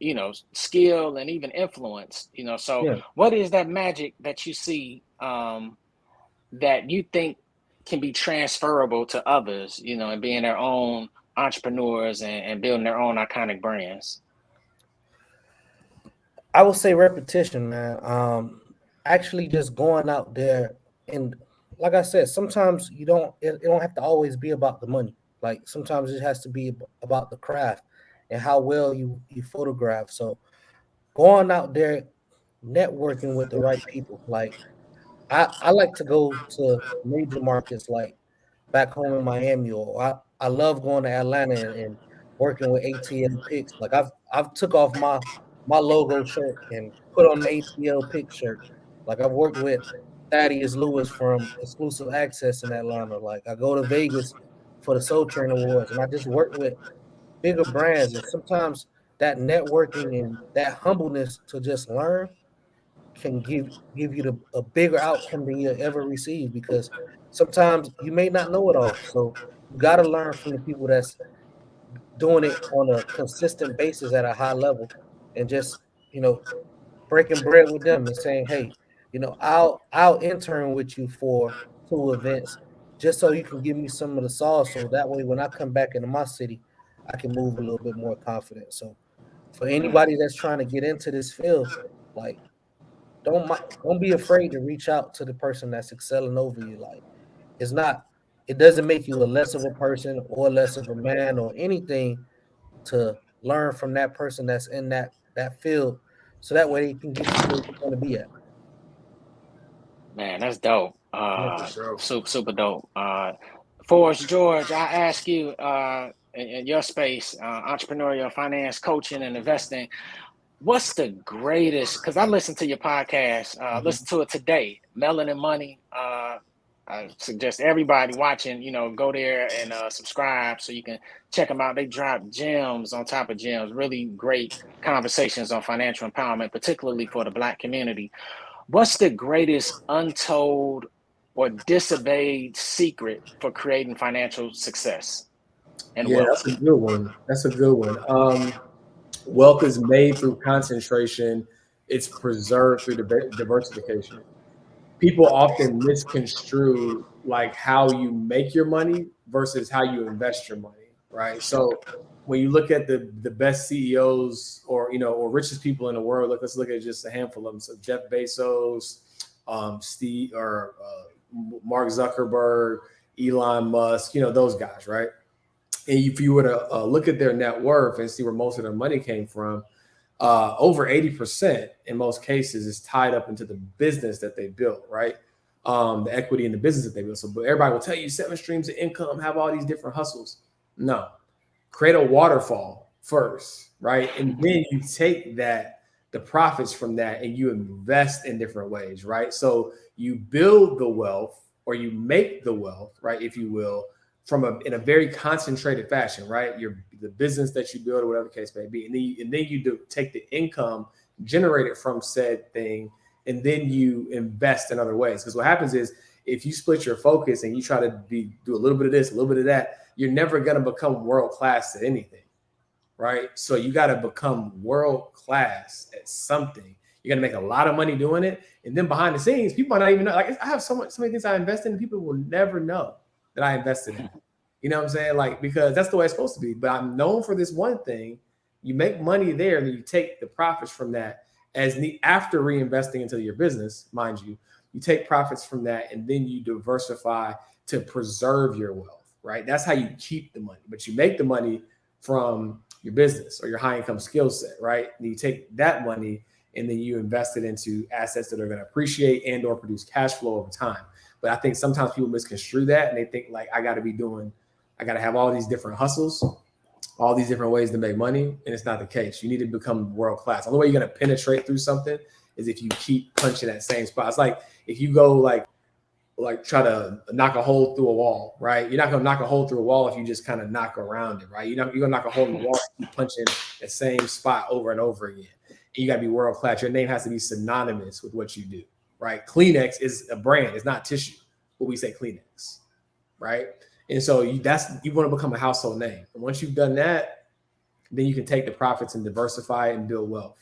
skill and even influence. So Yeah. what is that magic that you see that you think can be transferable to others, and being their own entrepreneurs and building their own iconic brands? I would say repetition, man. Actually just going out there and like I said, sometimes it don't have to always be about the money. Like sometimes it has to be about the craft and how well you photograph. So going out there, networking with the right people. Like I like to go to major markets like back home in Miami, or I love going to Atlanta and working with ATL picks. Like I've took off my logo shirt and put on the ATL pick shirt. Like I've worked with Thaddeus Lewis from Exclusive Access in Atlanta. Like I go to Vegas for the Soul Train Awards, and I just work with bigger brands. And sometimes that networking and that humbleness to just learn can give you a bigger outcome than you'll ever receive, because sometimes you may not know it all. So you got to learn from the people that's doing it on a consistent basis at a high level, and just, breaking bread with them and saying, hey, I'll intern with you for 2 events just so you can give me some of the sauce, so that way when I come back into my city, I can move a little bit more confident. So for anybody that's trying to get into this field, like, don't be afraid to reach out to the person that's excelling over you. Like, it doesn't make you a less of a person or less of a man or anything to learn from that person that's in that field, so that way they can get you where you want to be at. Man, that's dope. Yeah, for sure. Super dope. Forrest George, I ask you, in your space, entrepreneurial finance, coaching, and investing, what's the greatest? Because I listened to your podcast, listen to it today, Melanin Money. I suggest everybody watching, go there and subscribe so you can check them out. They drop gems on top of gems, really great conversations on financial empowerment, particularly for the Black community. What's the greatest untold or disobeyed secret for creating financial success and wealth? That's a good one. That's a good one. Wealth is made through concentration. It's preserved through diversification. People often misconstrue like how you make your money versus how you invest your money, right? So when you look at the best CEOs or richest people in the world, let's look at just a handful of them. So Jeff Bezos, Steve or Mark Zuckerberg, Elon Musk, those guys, right? And if you were to look at their net worth and see where most of their money came from, over 80% in most cases is tied up into the business that they built, right? The equity in the business that they built. So everybody will tell you 7 streams of income, have all these different hustles. No, create a waterfall first, right? And then you take the profits from that and you invest in different ways, right? So you build the wealth, or you make the wealth, right, if you will, in a very concentrated fashion, right? The business that you build, or whatever the case may be, and then you take the income generated from said thing, and then you invest in other ways. Because what happens is, if you split your focus and you try to do a little bit of this, a little bit of that, you're never going to become world class at anything, right? So you got to become world class at something. You're going to make a lot of money doing it, and then behind the scenes, people might not even know. Like, I have so many things I invest in, and people will never know that I invested in. You know what I'm saying? Like, because that's the way it's supposed to be. But I'm known for this one thing. You make money there, and then you take the profits from that after reinvesting into your business, mind you. You take profits from that, and then you diversify to preserve your wealth, right? That's how you keep the money. But you make the money from your business or your high income skill set, right? And you take that money and then you invest it into assets that are going to appreciate and or produce cash flow over time. But I think sometimes people misconstrue that, and they think like, I got to have all these different hustles, all these different ways to make money. And it's not the case. You need to become world class. The only way you're going to penetrate through something is if you keep punching that same spot. It's like if you go like try to knock a hole through a wall, right? You're not going to knock a hole through a wall if you just kind of knock around it, right? You're going to knock a hole in the wall, keep punching the same spot over and over again. And you got to be world class. Your name has to be synonymous with what you do, right? Kleenex is a brand. It's not tissue, but we say Kleenex, right? And so you want to become a household name. And once you've done that, then you can take the profits and diversify and build wealth.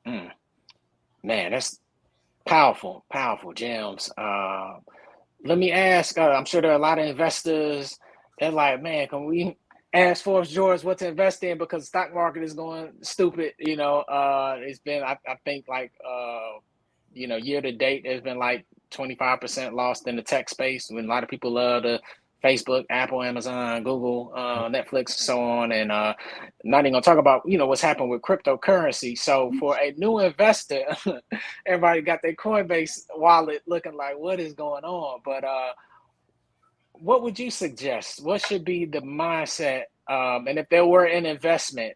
Man, that's powerful gems. Let me ask, I'm sure there are a lot of investors that like, man, can we ask Forrest George what to invest in, because the stock market is going stupid. It's been, I think like, year to date, there's been like 25% lost in the tech space, when a lot of people love the Facebook, Apple, Amazon, Google, Netflix, so on. And not even gonna talk about, what's happened with cryptocurrency. So for a new investor, everybody got their Coinbase wallet looking like, what is going on? But what would you suggest? What should be the mindset? And if there were an investment,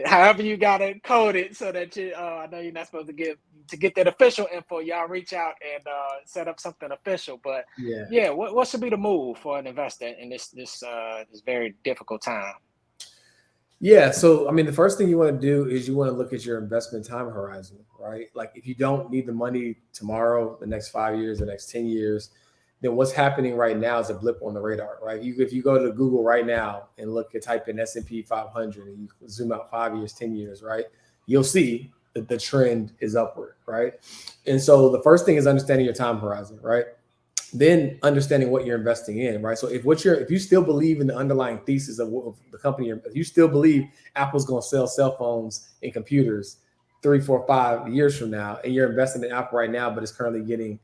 however you gotta code it so that I know you're not supposed to get that official info. Y'all reach out and set up something official. But yeah, what should be the move for an investor in this very difficult time? Yeah. So, I mean, the first thing you want to do is you want to look at your investment time horizon, right? Like if you don't need the money tomorrow, the next 5 years, the next 10 years, then what's happening right now is a blip on the radar, right? If you go to Google right now and type in S&P 500 and you zoom out 5 years, 10 years, right? You'll see that the trend is upward, right? And so the first thing is understanding your time horizon, right? Then understanding what you're investing in, right? So if you still believe in the underlying thesis of the company, if you still believe Apple's going to sell cell phones and computers 3, 4, 5 years from now, and you're investing in Apple right now, but it's currently getting,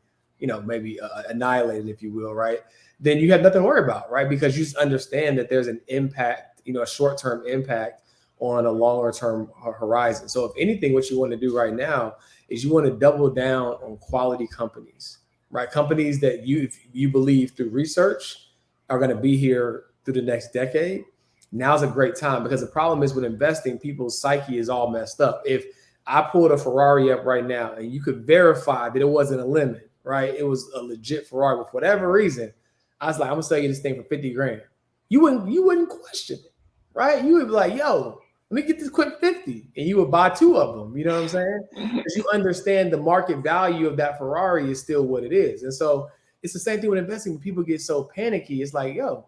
maybe annihilated, if you will, right? Then you have nothing to worry about, right? Because you just understand that there's an impact, a short-term impact on a longer-term horizon. So if anything, what you want to do right now is you want to double down on quality companies, right? Companies that you believe through research are going to be here through the next decade. Now's a great time, because the problem is with investing, people's psyche is all messed up. If I pulled a Ferrari up right now and you could verify that it wasn't a lemon, right? It was a legit Ferrari, but for whatever reason, I was like, I'm gonna sell you this thing for 50 grand. You wouldn't question it, right? You would be like, yo, let me get this quick 50. And you would buy 2 of them. You know what I'm saying? Because you understand the market value of that Ferrari is still what it is. And so it's the same thing with investing. When people get so panicky, it's like, yo,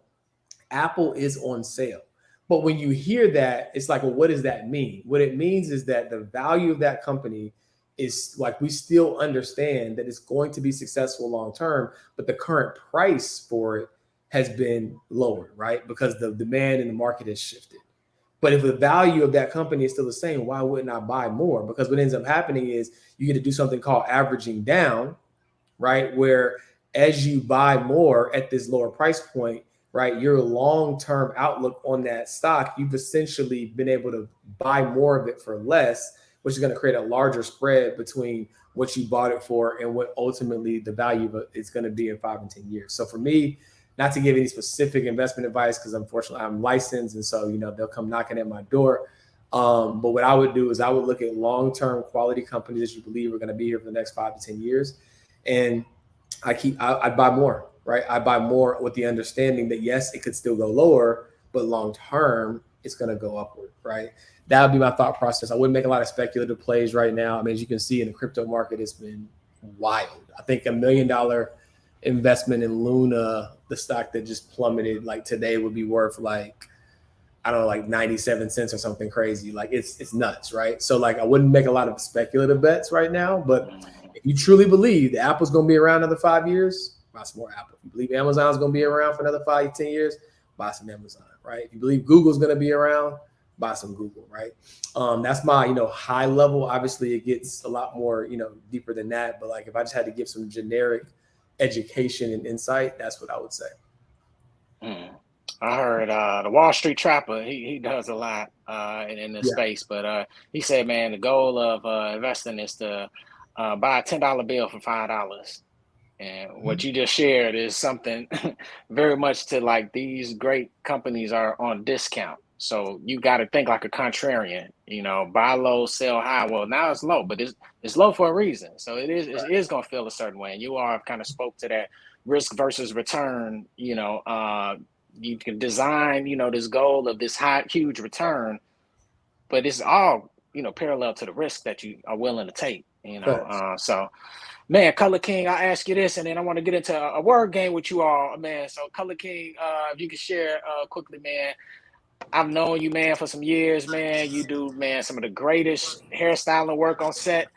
Apple is on sale. But when you hear that, it's like, well, what does that mean? What it means is that the value of that company is like, we still understand that it's going to be successful long term, but the current price for it has been lowered, right? Because the demand in the market has shifted. But if the value of that company is still the same, why wouldn't I buy more? Because what ends up happening is you get to do something called averaging down, right? Where as you buy more at this lower price point, right, your long-term outlook on that stock, you've essentially been able to buy more of it for less, which is going to create a larger spread between what you bought it for and what ultimately the value of it is going to be in 5 and 10 years. So for me, not to give any specific investment advice, because unfortunately I'm licensed, and so they'll come knocking at my door. But what I would do is I would look at long-term quality companies that you believe are going to be here for the next 5 to 10 years, and I buy more. Right, I buy more with the understanding that yes, it could still go lower, but long term, it's going to go upward. Right, that would be my thought process. I wouldn't make a lot of speculative plays right now. I mean, as you can see in the crypto market, it's been wild. I think $1 million investment in Luna, the stock that just plummeted, like today, would be worth like, I don't know, like 97 cents or something crazy. Like it's nuts, right? So like, I wouldn't make a lot of speculative bets right now, but if you truly believe that Apple's going to be around another 5 years, buy some more Apple. If you believe Amazon's going to be around for another 5 to 10 years, buy some Amazon, right? If you believe Google's going to be around, buy some Google, right? That's my, high level. Obviously, it gets a lot more, deeper than that. But like, if I just had to give some generic education and insight, that's what I would say. I heard the Wall Street Trapper. He does a lot in this space, but he said, man, the goal of investing is to buy a $10 bill for $5. And what you just shared is something very much to like, these great companies are on discount. So you got to think like a contrarian, buy low, sell high. Well, now it's low, but it's low for a reason. So it is going to feel a certain way. And you all have kind of spoke to that risk versus return. You can design, this goal of this huge return, but it's all, parallel to the risk that you are willing to take, so. Man, Color King, I'll ask you this, and then I want to get into a word game with you all, man. So, Color King, if you could share quickly, man. I've known you, man, for some years, man. You do, man, some of the greatest hairstyling work on set,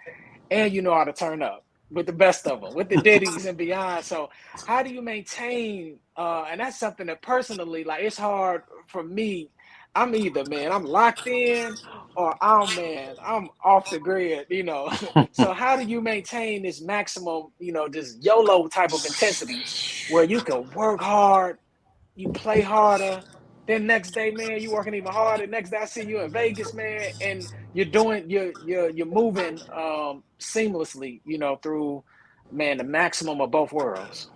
and you know how to turn up with the best of them, with the ditties and beyond. So, how do you maintain? And that's something that personally, like, it's hard for me. I'm either, man, I'm locked in, or I'm off the grid, So how do you maintain this maximum, this YOLO type of intensity where you can work hard, you play harder, then next day, man, you working even harder. Next day I see you in Vegas, man, and you're moving seamlessly, through, man, the maximum of both worlds.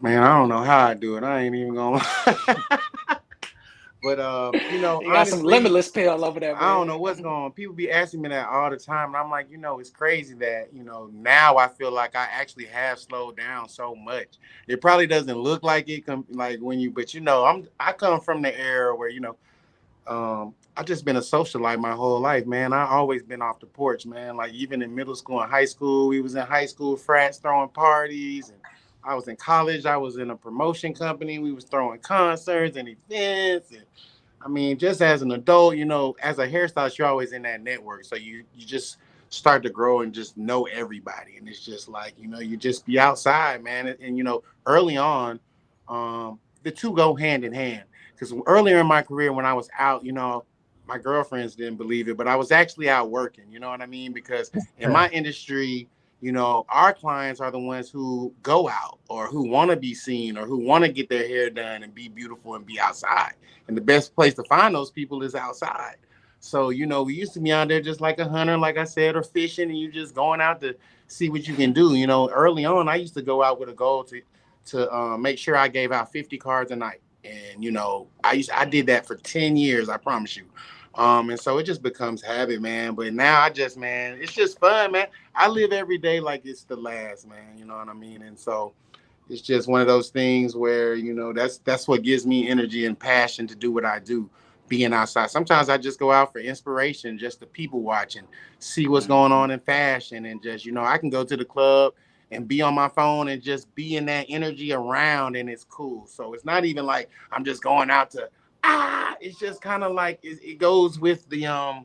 Man, I don't know how I do it. I ain't even gonna. But You got some honestly, limitless pill over there, man. I don't know what's going on. People be asking me that all the time, and I'm like, it's crazy that now I feel like I actually have slowed down so much. It probably doesn't look like it, like when you, but I come from the era where I just been a socialite my whole life, man. I always been off the porch, man. Like even in middle school and high school, we was in high school frats throwing parties, and I was in college. I was in a promotion company. We was throwing concerts and events, and I mean, just as an adult, as a hairstylist, you're always in that network. So you just start to grow and just know everybody. And it's just like, you just be outside, man. And early on, the two go hand in hand. Because earlier in my career, when I was out, my girlfriends didn't believe it, but I was actually out working, you know what I mean? Because in my industry, our clients are the ones who go out or who want to be seen or who want to get their hair done and be beautiful and be outside. And the best place to find those people is outside. So, we used to be out there just like a hunter, like I said, or fishing, and you just going out to see what you can do. Early on, I used to go out with a goal to make sure I gave out 50 cards a night. And, I did that for 10 years, I promise you. And so it just becomes habit, man. But now man, it's just fun, man. I live every day like it's the last, man. You know what I mean? And so it's just one of those things where, that's what gives me energy and passion to do what I do, being outside. Sometimes I just go out for inspiration, just to people watch and see what's going on in fashion. And just, I can go to the club and be on my phone and just be in that energy around, and it's cool. So it's not even like I'm just going out to, it's just kind of like it goes with the,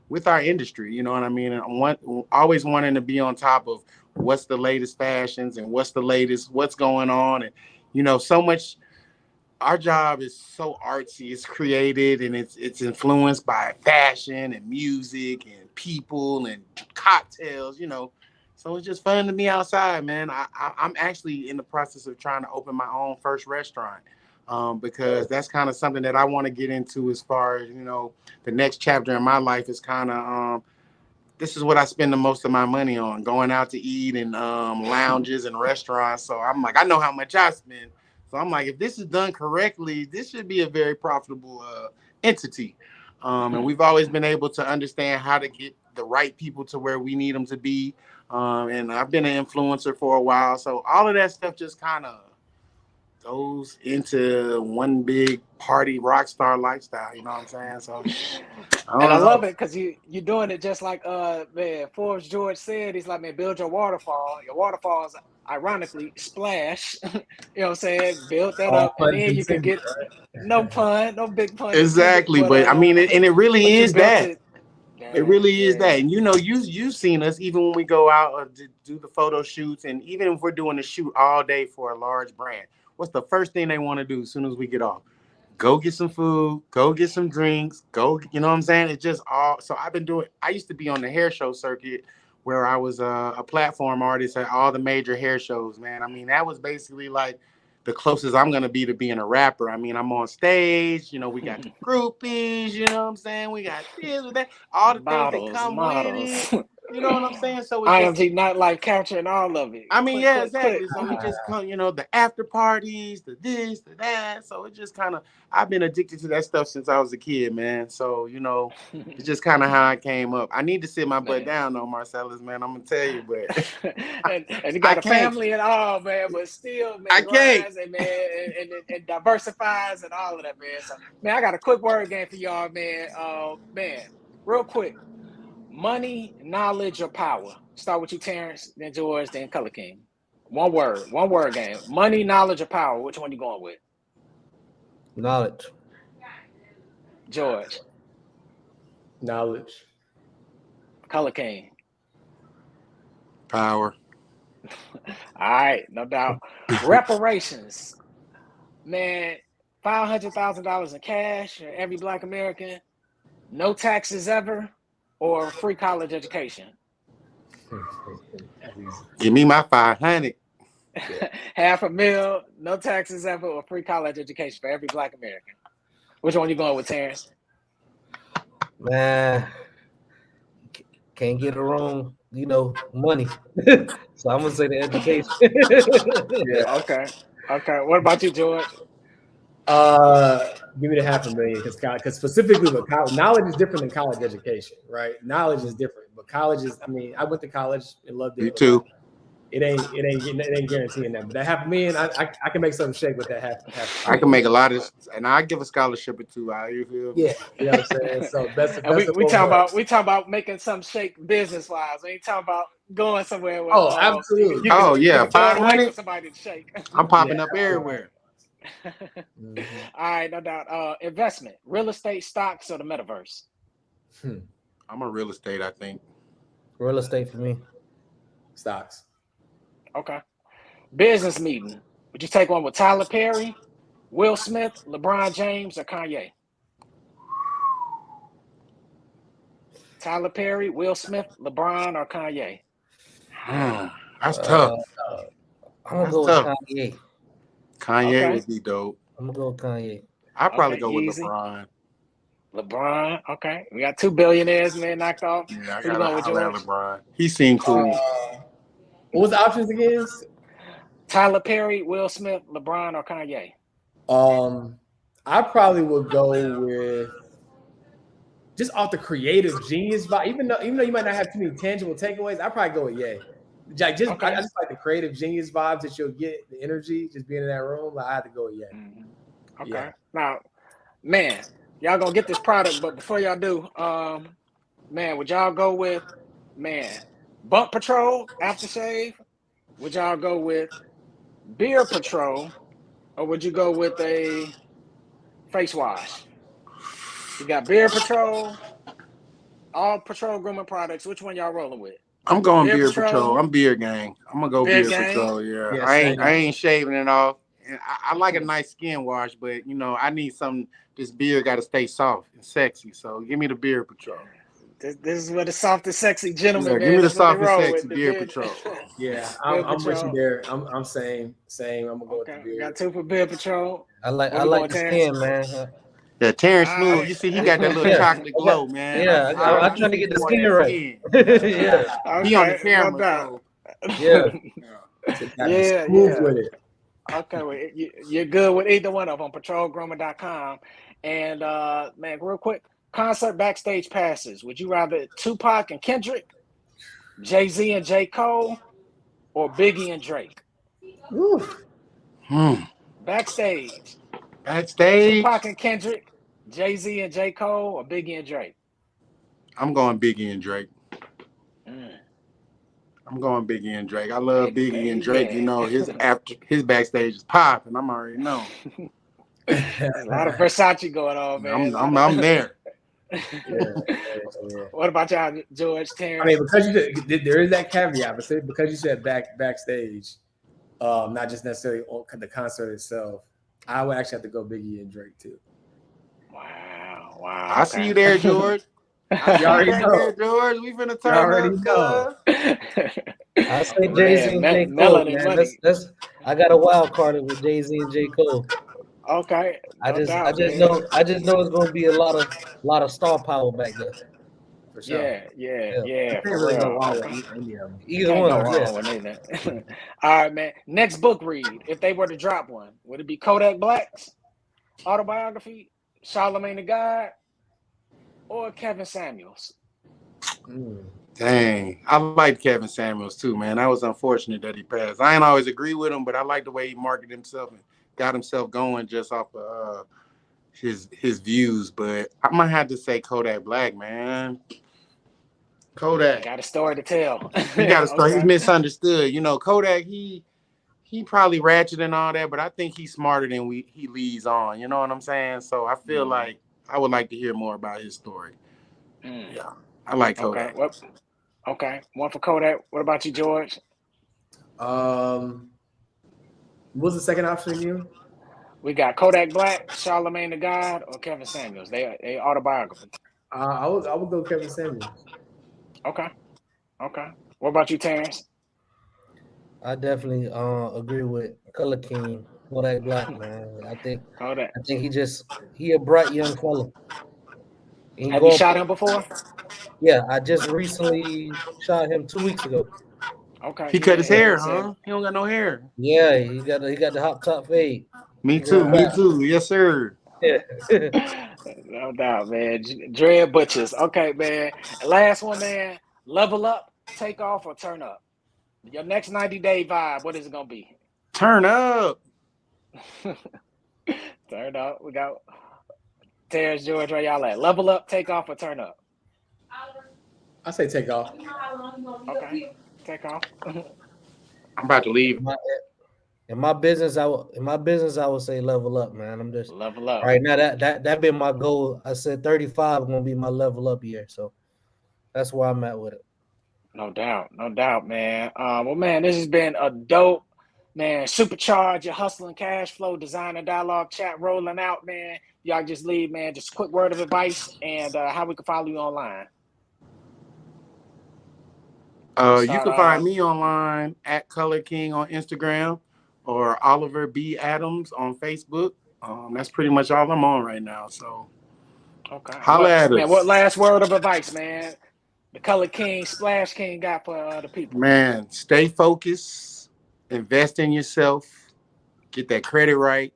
with our industry, you know what I mean? And I'm always wanting to be on top of what's the latest fashions and what's going on. And, so much, our job is so artsy, it's created, and it's influenced by fashion and music and people and cocktails, So it's just fun to be outside, man. I'm actually in the process of trying to open my own first restaurant. Because that's kind of something that I want to get into as far as, the next chapter in my life is kind of, this is what I spend the most of my money on, going out to eat and lounges and restaurants. So I'm like, I know how much I spend. So I'm like, if this is done correctly, this should be a very profitable entity. And we've always been able to understand how to get the right people to where we need them to be. And I've been an influencer for a while. So all of that stuff just kind of goes into one big party rock star lifestyle, you know what I'm saying? So I love it because you're doing it just like man, Forbes George said. He's like, man, build your waterfall. Your waterfalls ironically splash. You know what I'm saying? Build that up, and then you can get no big pun. Exactly, but I mean, and it really is that. It really is that. And you've seen us even when we go out to do the photo shoots, and even if we're doing a shoot all day for a large brand, what's the first thing they want to do as soon as we get off? Go get some food, go get some drinks, you know what I'm saying? It's just all. So I used to be on the hair show circuit where I was a platform artist at all the major hair shows, man. I mean, that was basically like the closest I'm going to be to being a rapper. I mean, I'm on stage, we got the groupies, you know what I'm saying? We got this and that, all the models, things that come with it. You know what I'm saying? So it's IMG nightlife capturing all of it. I mean, exactly. So we just come, the after parties, the this, the that. So it just kind of, I've been addicted to that stuff since I was a kid, man. So, it's just kind of how I came up. I need to sit my butt down though, Marcellus, man. I'm going to tell you, but. and you got a family and all, man, but still, man, I can't. And diversifies and all of that, man. So, man, I got a quick word game for y'all, man. Man, real quick. Money, knowledge, or power? Start with you, Terence, then George, then Color King. One word game. Money, knowledge, or power? Which one you going with? Knowledge. George. Knowledge. Color King. Power. All right, no doubt. Reparations. Man, $500,000 in cash for every Black American. No taxes ever. Or free college education? Give me my 500. $500,000, no taxes ever, or free college education for every Black American. Which one you going with, Terence? Man, can't get it wrong. Money. So I'm gonna say the education. Yeah, okay. Okay. What about you, George? Give me the $500,000 because specifically with college, knowledge is different than college education, right? Knowledge is different, but college is. I mean, I went to college and loved it. Me too. It ain't guaranteeing that, but that $500,000, I can make something shake with that half. I can make a lot of, and I give a scholarship or two. How you feel? Yeah, you know what I'm saying. So best we talk about making some shake business wise. We ain't talking about going somewhere with. Absolutely. You can, yeah, you can throw it away 500. for somebody to shake. I'm popping up everywhere. Mm-hmm. All right, no doubt. Investment, real estate, stocks, or the metaverse. I'm a real estate. I think Real estate for me. Stocks. Okay. Business meeting. Would you take one with Tyler Perry, Will Smith, LeBron James, or Kanye? Tyler Perry, Will Smith, LeBron, or Kanye? That's tough. I'm gonna go with Kanye. Kanye would be dope. I'm gonna go with Kanye. I'd probably go with LeBron. LeBron, okay. We got 2 billionaires, man, knocked off. Yeah, I gotta holler at LeBron. He seemed cool. What was the options again? Tyler Perry, Will Smith, LeBron, or Kanye? I probably would go with just off the creative genius vibe. Even though you might not have too many tangible takeaways, I'd probably go with Ye. I just like the creative genius vibes that you'll get, the energy, just being in that room. Like, I had to go with Ye. Mm-hmm. Okay. Yeah. Now, man, y'all gonna get this product, but before y'all do, man, would y'all go with Bump Patrol aftershave? Would y'all go with Beer Patrol, or would you go with a face wash? You got Beer Patrol, all Patrol grooming products. Which one y'all rolling with? I'm going Beer Patrol. I'm Beer Gang. I'm gonna go Beer Patrol. Yeah, yes, I ain't shaving it off. And I like a nice skin wash, but I need something. This beer got to stay soft and sexy. So give me the Beer Patrol. This is what the soft and sexy gentleman. Give me the soft and sexy Beer Patrol. Yeah, I'm with you there. I'm same. I'm gonna go with the beer. Got 2 for Beer Patrol. I like the skin, man. Yeah, Terrence Smooth. You see, he got that little chocolate glow, man. Yeah, I'm trying to get the skin right. Yeah, he on the camera. Yeah, smooth with it. Okay, well, you're good with either one of them. PatrolGrooming.com. And man, real quick, concert backstage passes. Would you rather Tupac and Kendrick, Jay-Z and J. Cole, or Biggie and Drake? Backstage. Tupac and Kendrick, Jay-Z and J. Cole, or Biggie and Drake? I'm going Biggie and Drake. I'm going Biggie and Drake. I love Biggie and Drake. His backstage is popping. I'm already know. A lot of Versace going on, man. I'm there. What about y'all, George, Terrence? I mean, because there is that caveat, but because you said backstage, not just necessarily on the concert itself, I would actually have to go Biggie and Drake too. Wow. I see you there, George. You already know, George. We finna turn up. I say Jay-Z and J. Cole, man. I got a wild card with Jay-Z and J. Cole. Okay. I just know it's gonna be a lot of star power back there. For sure. Yeah. Either one. All right, man. Next book read, if they were to drop one, would it be Kodak Black's autobiography, Charlemagne the God, or Kevin Samuels? Dang, I like Kevin Samuels too, man. That was unfortunate that he passed. I ain't always agree with him, but I like the way he marketed himself and got himself going just off of his views. But I might have to say Kodak Black, man. Kodak got a story to tell. He got a story. He's misunderstood. Kodak, he probably ratchet and all that, but I think he's smarter than he leads on. You know what I'm saying? So I feel like I would like to hear more about his story. Yeah, I like Kodak. Okay, one for Kodak. What about you, George? What was the second option again? We got Kodak Black, Charlemagne the God, or Kevin Samuels. They autobiography. I would go Kevin Samuels. Okay. What about you, Terrence? I definitely agree with Color King, Kodak Black, man. I think he a bright young fella. Have you shot him before? Yeah, I just recently shot him 2 weeks ago. Okay. He cut his hair, he huh? He don't got no hair. Yeah, he got the hot top fade. Me too. Me too. Yes, sir. Yeah. No doubt, man. Dread butchers. Okay, man. Last one, man. Level up, take off, or turn up. Your next 90-day vibe, what is it gonna be? Turn up. Turn up. We got Terrence, George, where y'all at? Level up, take off, or turn up? I say take off. Okay. Take off. I'm about to leave. In my business, I would say level up, man. I'm just Level up. right now. That been my goal. I said 35 gonna be my level up year, so that's where I'm at with it. No doubt, man. Well, man, this has been a dope, man. Supercharge your hustling cash flow, designer dialogue chat rolling out, man. Y'all just leave, man. Just a quick word of advice and how we can follow you online. You can find me online at Color King on Instagram or Oliver B. Adams on Facebook. That's pretty much all I'm on right now. So, okay. Holla at us. Man, what last word of advice, man? The Color King, Splash King got for the people. Man, stay focused, invest in yourself, get that credit right,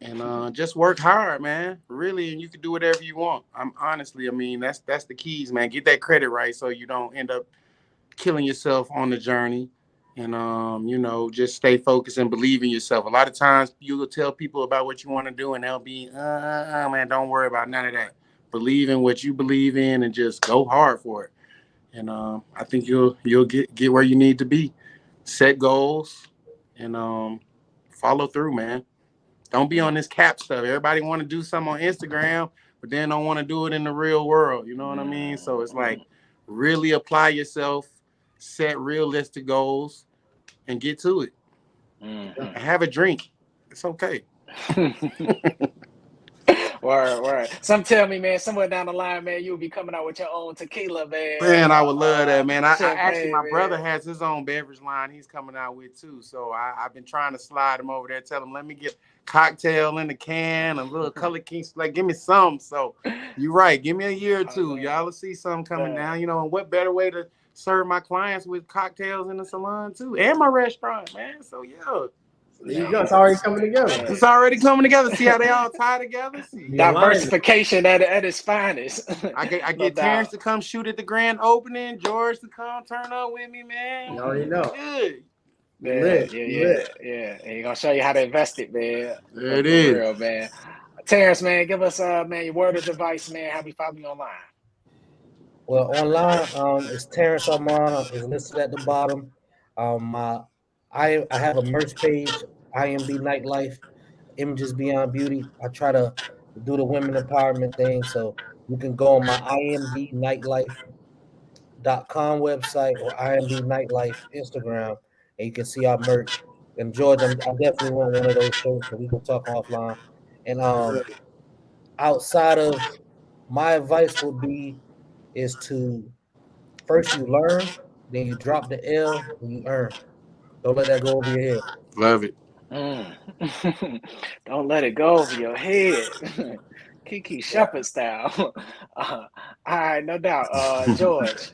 and just work hard, man. Really, and you can do whatever you want. I mean, that's the keys, man. Get that credit right so you don't end up killing yourself on the journey. And just stay focused and believe in yourself. A lot of times you will tell people about what you want to do and they'll be, man, don't worry about none of that. Believe in what you believe in and just go hard for it. And I think you'll get where you need to be. Set goals and follow through, man. Don't be on this cap stuff. Everybody want to do something on Instagram, but then don't want to do it in the real world. You know what I mean? So it's like really apply yourself, set realistic goals, and get to it. And have a drink. It's okay. Word. Some tell me, man, somewhere down the line, man, you'll be coming out with your own tequila, man. Man, I would love that, man. I actually, my man. brother has his own beverage line he's coming out with too. So I've been trying to slide him over there, tell him, let me get cocktail in the can, a little Color King, like give me some. So you're right. Give me a year or two. Y'all will see something coming down, and what better way to serve my clients with cocktails in the salon too, and my restaurant, man. So yeah. There you go. It's already coming together. It's already coming together. See how they all tie together? Diversification at its finest. I get Terrence to come shoot at the grand opening, George to come turn up with me, man. You already know. Good. Yeah. And he's gonna show you how to invest it, man. There it is. Real, man. Terrence, man, give us man your word of advice, man. How we follow you online? Well, online, it's Terence Armand. It's listed at the bottom. I have a merch page, IMB Nightlife, Images Beyond Beauty. I try to do the women empowerment thing, so you can go on my imbnightlife.com website or IMB Nightlife Instagram, and you can see our merch. And George, I definitely want one of those shirts, so we can talk offline. And outside of my advice would be is to first you learn, then you drop the L, and you earn. Don't let that go over your head. Love it. Don't let it go over your head. Kiki Shepherd style. All right, no doubt. George.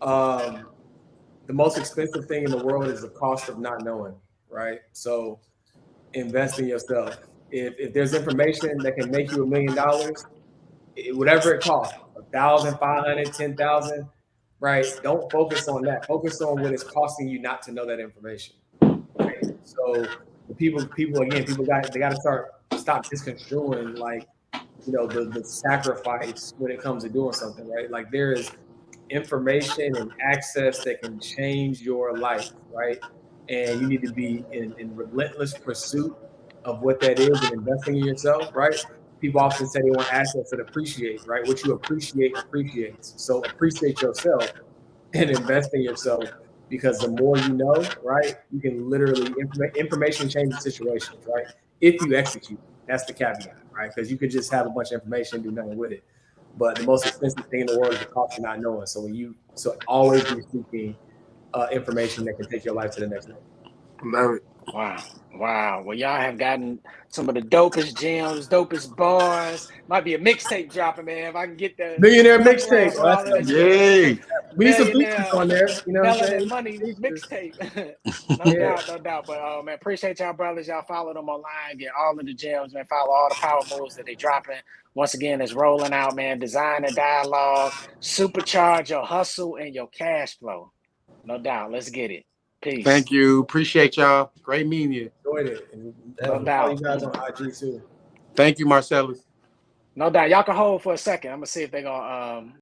The most expensive thing in the world is the cost of not knowing, right? So invest in yourself. If there's information that can make you $1 million, whatever it costs, 1,000, 500, 10,000, right? Don't focus on that. Focus on what it's costing you not to know that information. Right? So the people got to stop misconstruing the sacrifice when it comes to doing something, right? Like there is information and access that can change your life, right? And you need to be in relentless pursuit of what that is and investing in yourself, right? People often say they want assets that appreciate, right? What you appreciate appreciates. So appreciate yourself and invest in yourself, because the more you know, right, you can literally information changes situations, right? If you execute, that's the caveat, right? Because you could just have a bunch of information and do nothing with it. But the most expensive thing in the world is the cost of not knowing. So always be seeking information that can take your life to the next level. Love it. Wow. Well, y'all have gotten some of the dopest gems, dopest bars. Might be a mixtape dropping, man. If I can get the millionaire mixtape. Yay. We need some features on there. You know what I'm Melon saying? and Money Features. mixtape. Yeah. No doubt. But man, appreciate y'all brothers. Y'all follow them online, get all of the gems, man. Follow all the power moves that they dropping. Once again, it's rolling out, man. Design and dialogue, supercharge your hustle and your cash flow. No doubt. Let's get it. Peace. Thank you. Appreciate y'all. Great meeting you. Enjoyed it. And No follow doubt. you guys on IG too. Thank you, Marcellus. No doubt. Y'all can hold for a second. I'm gonna see if they're gonna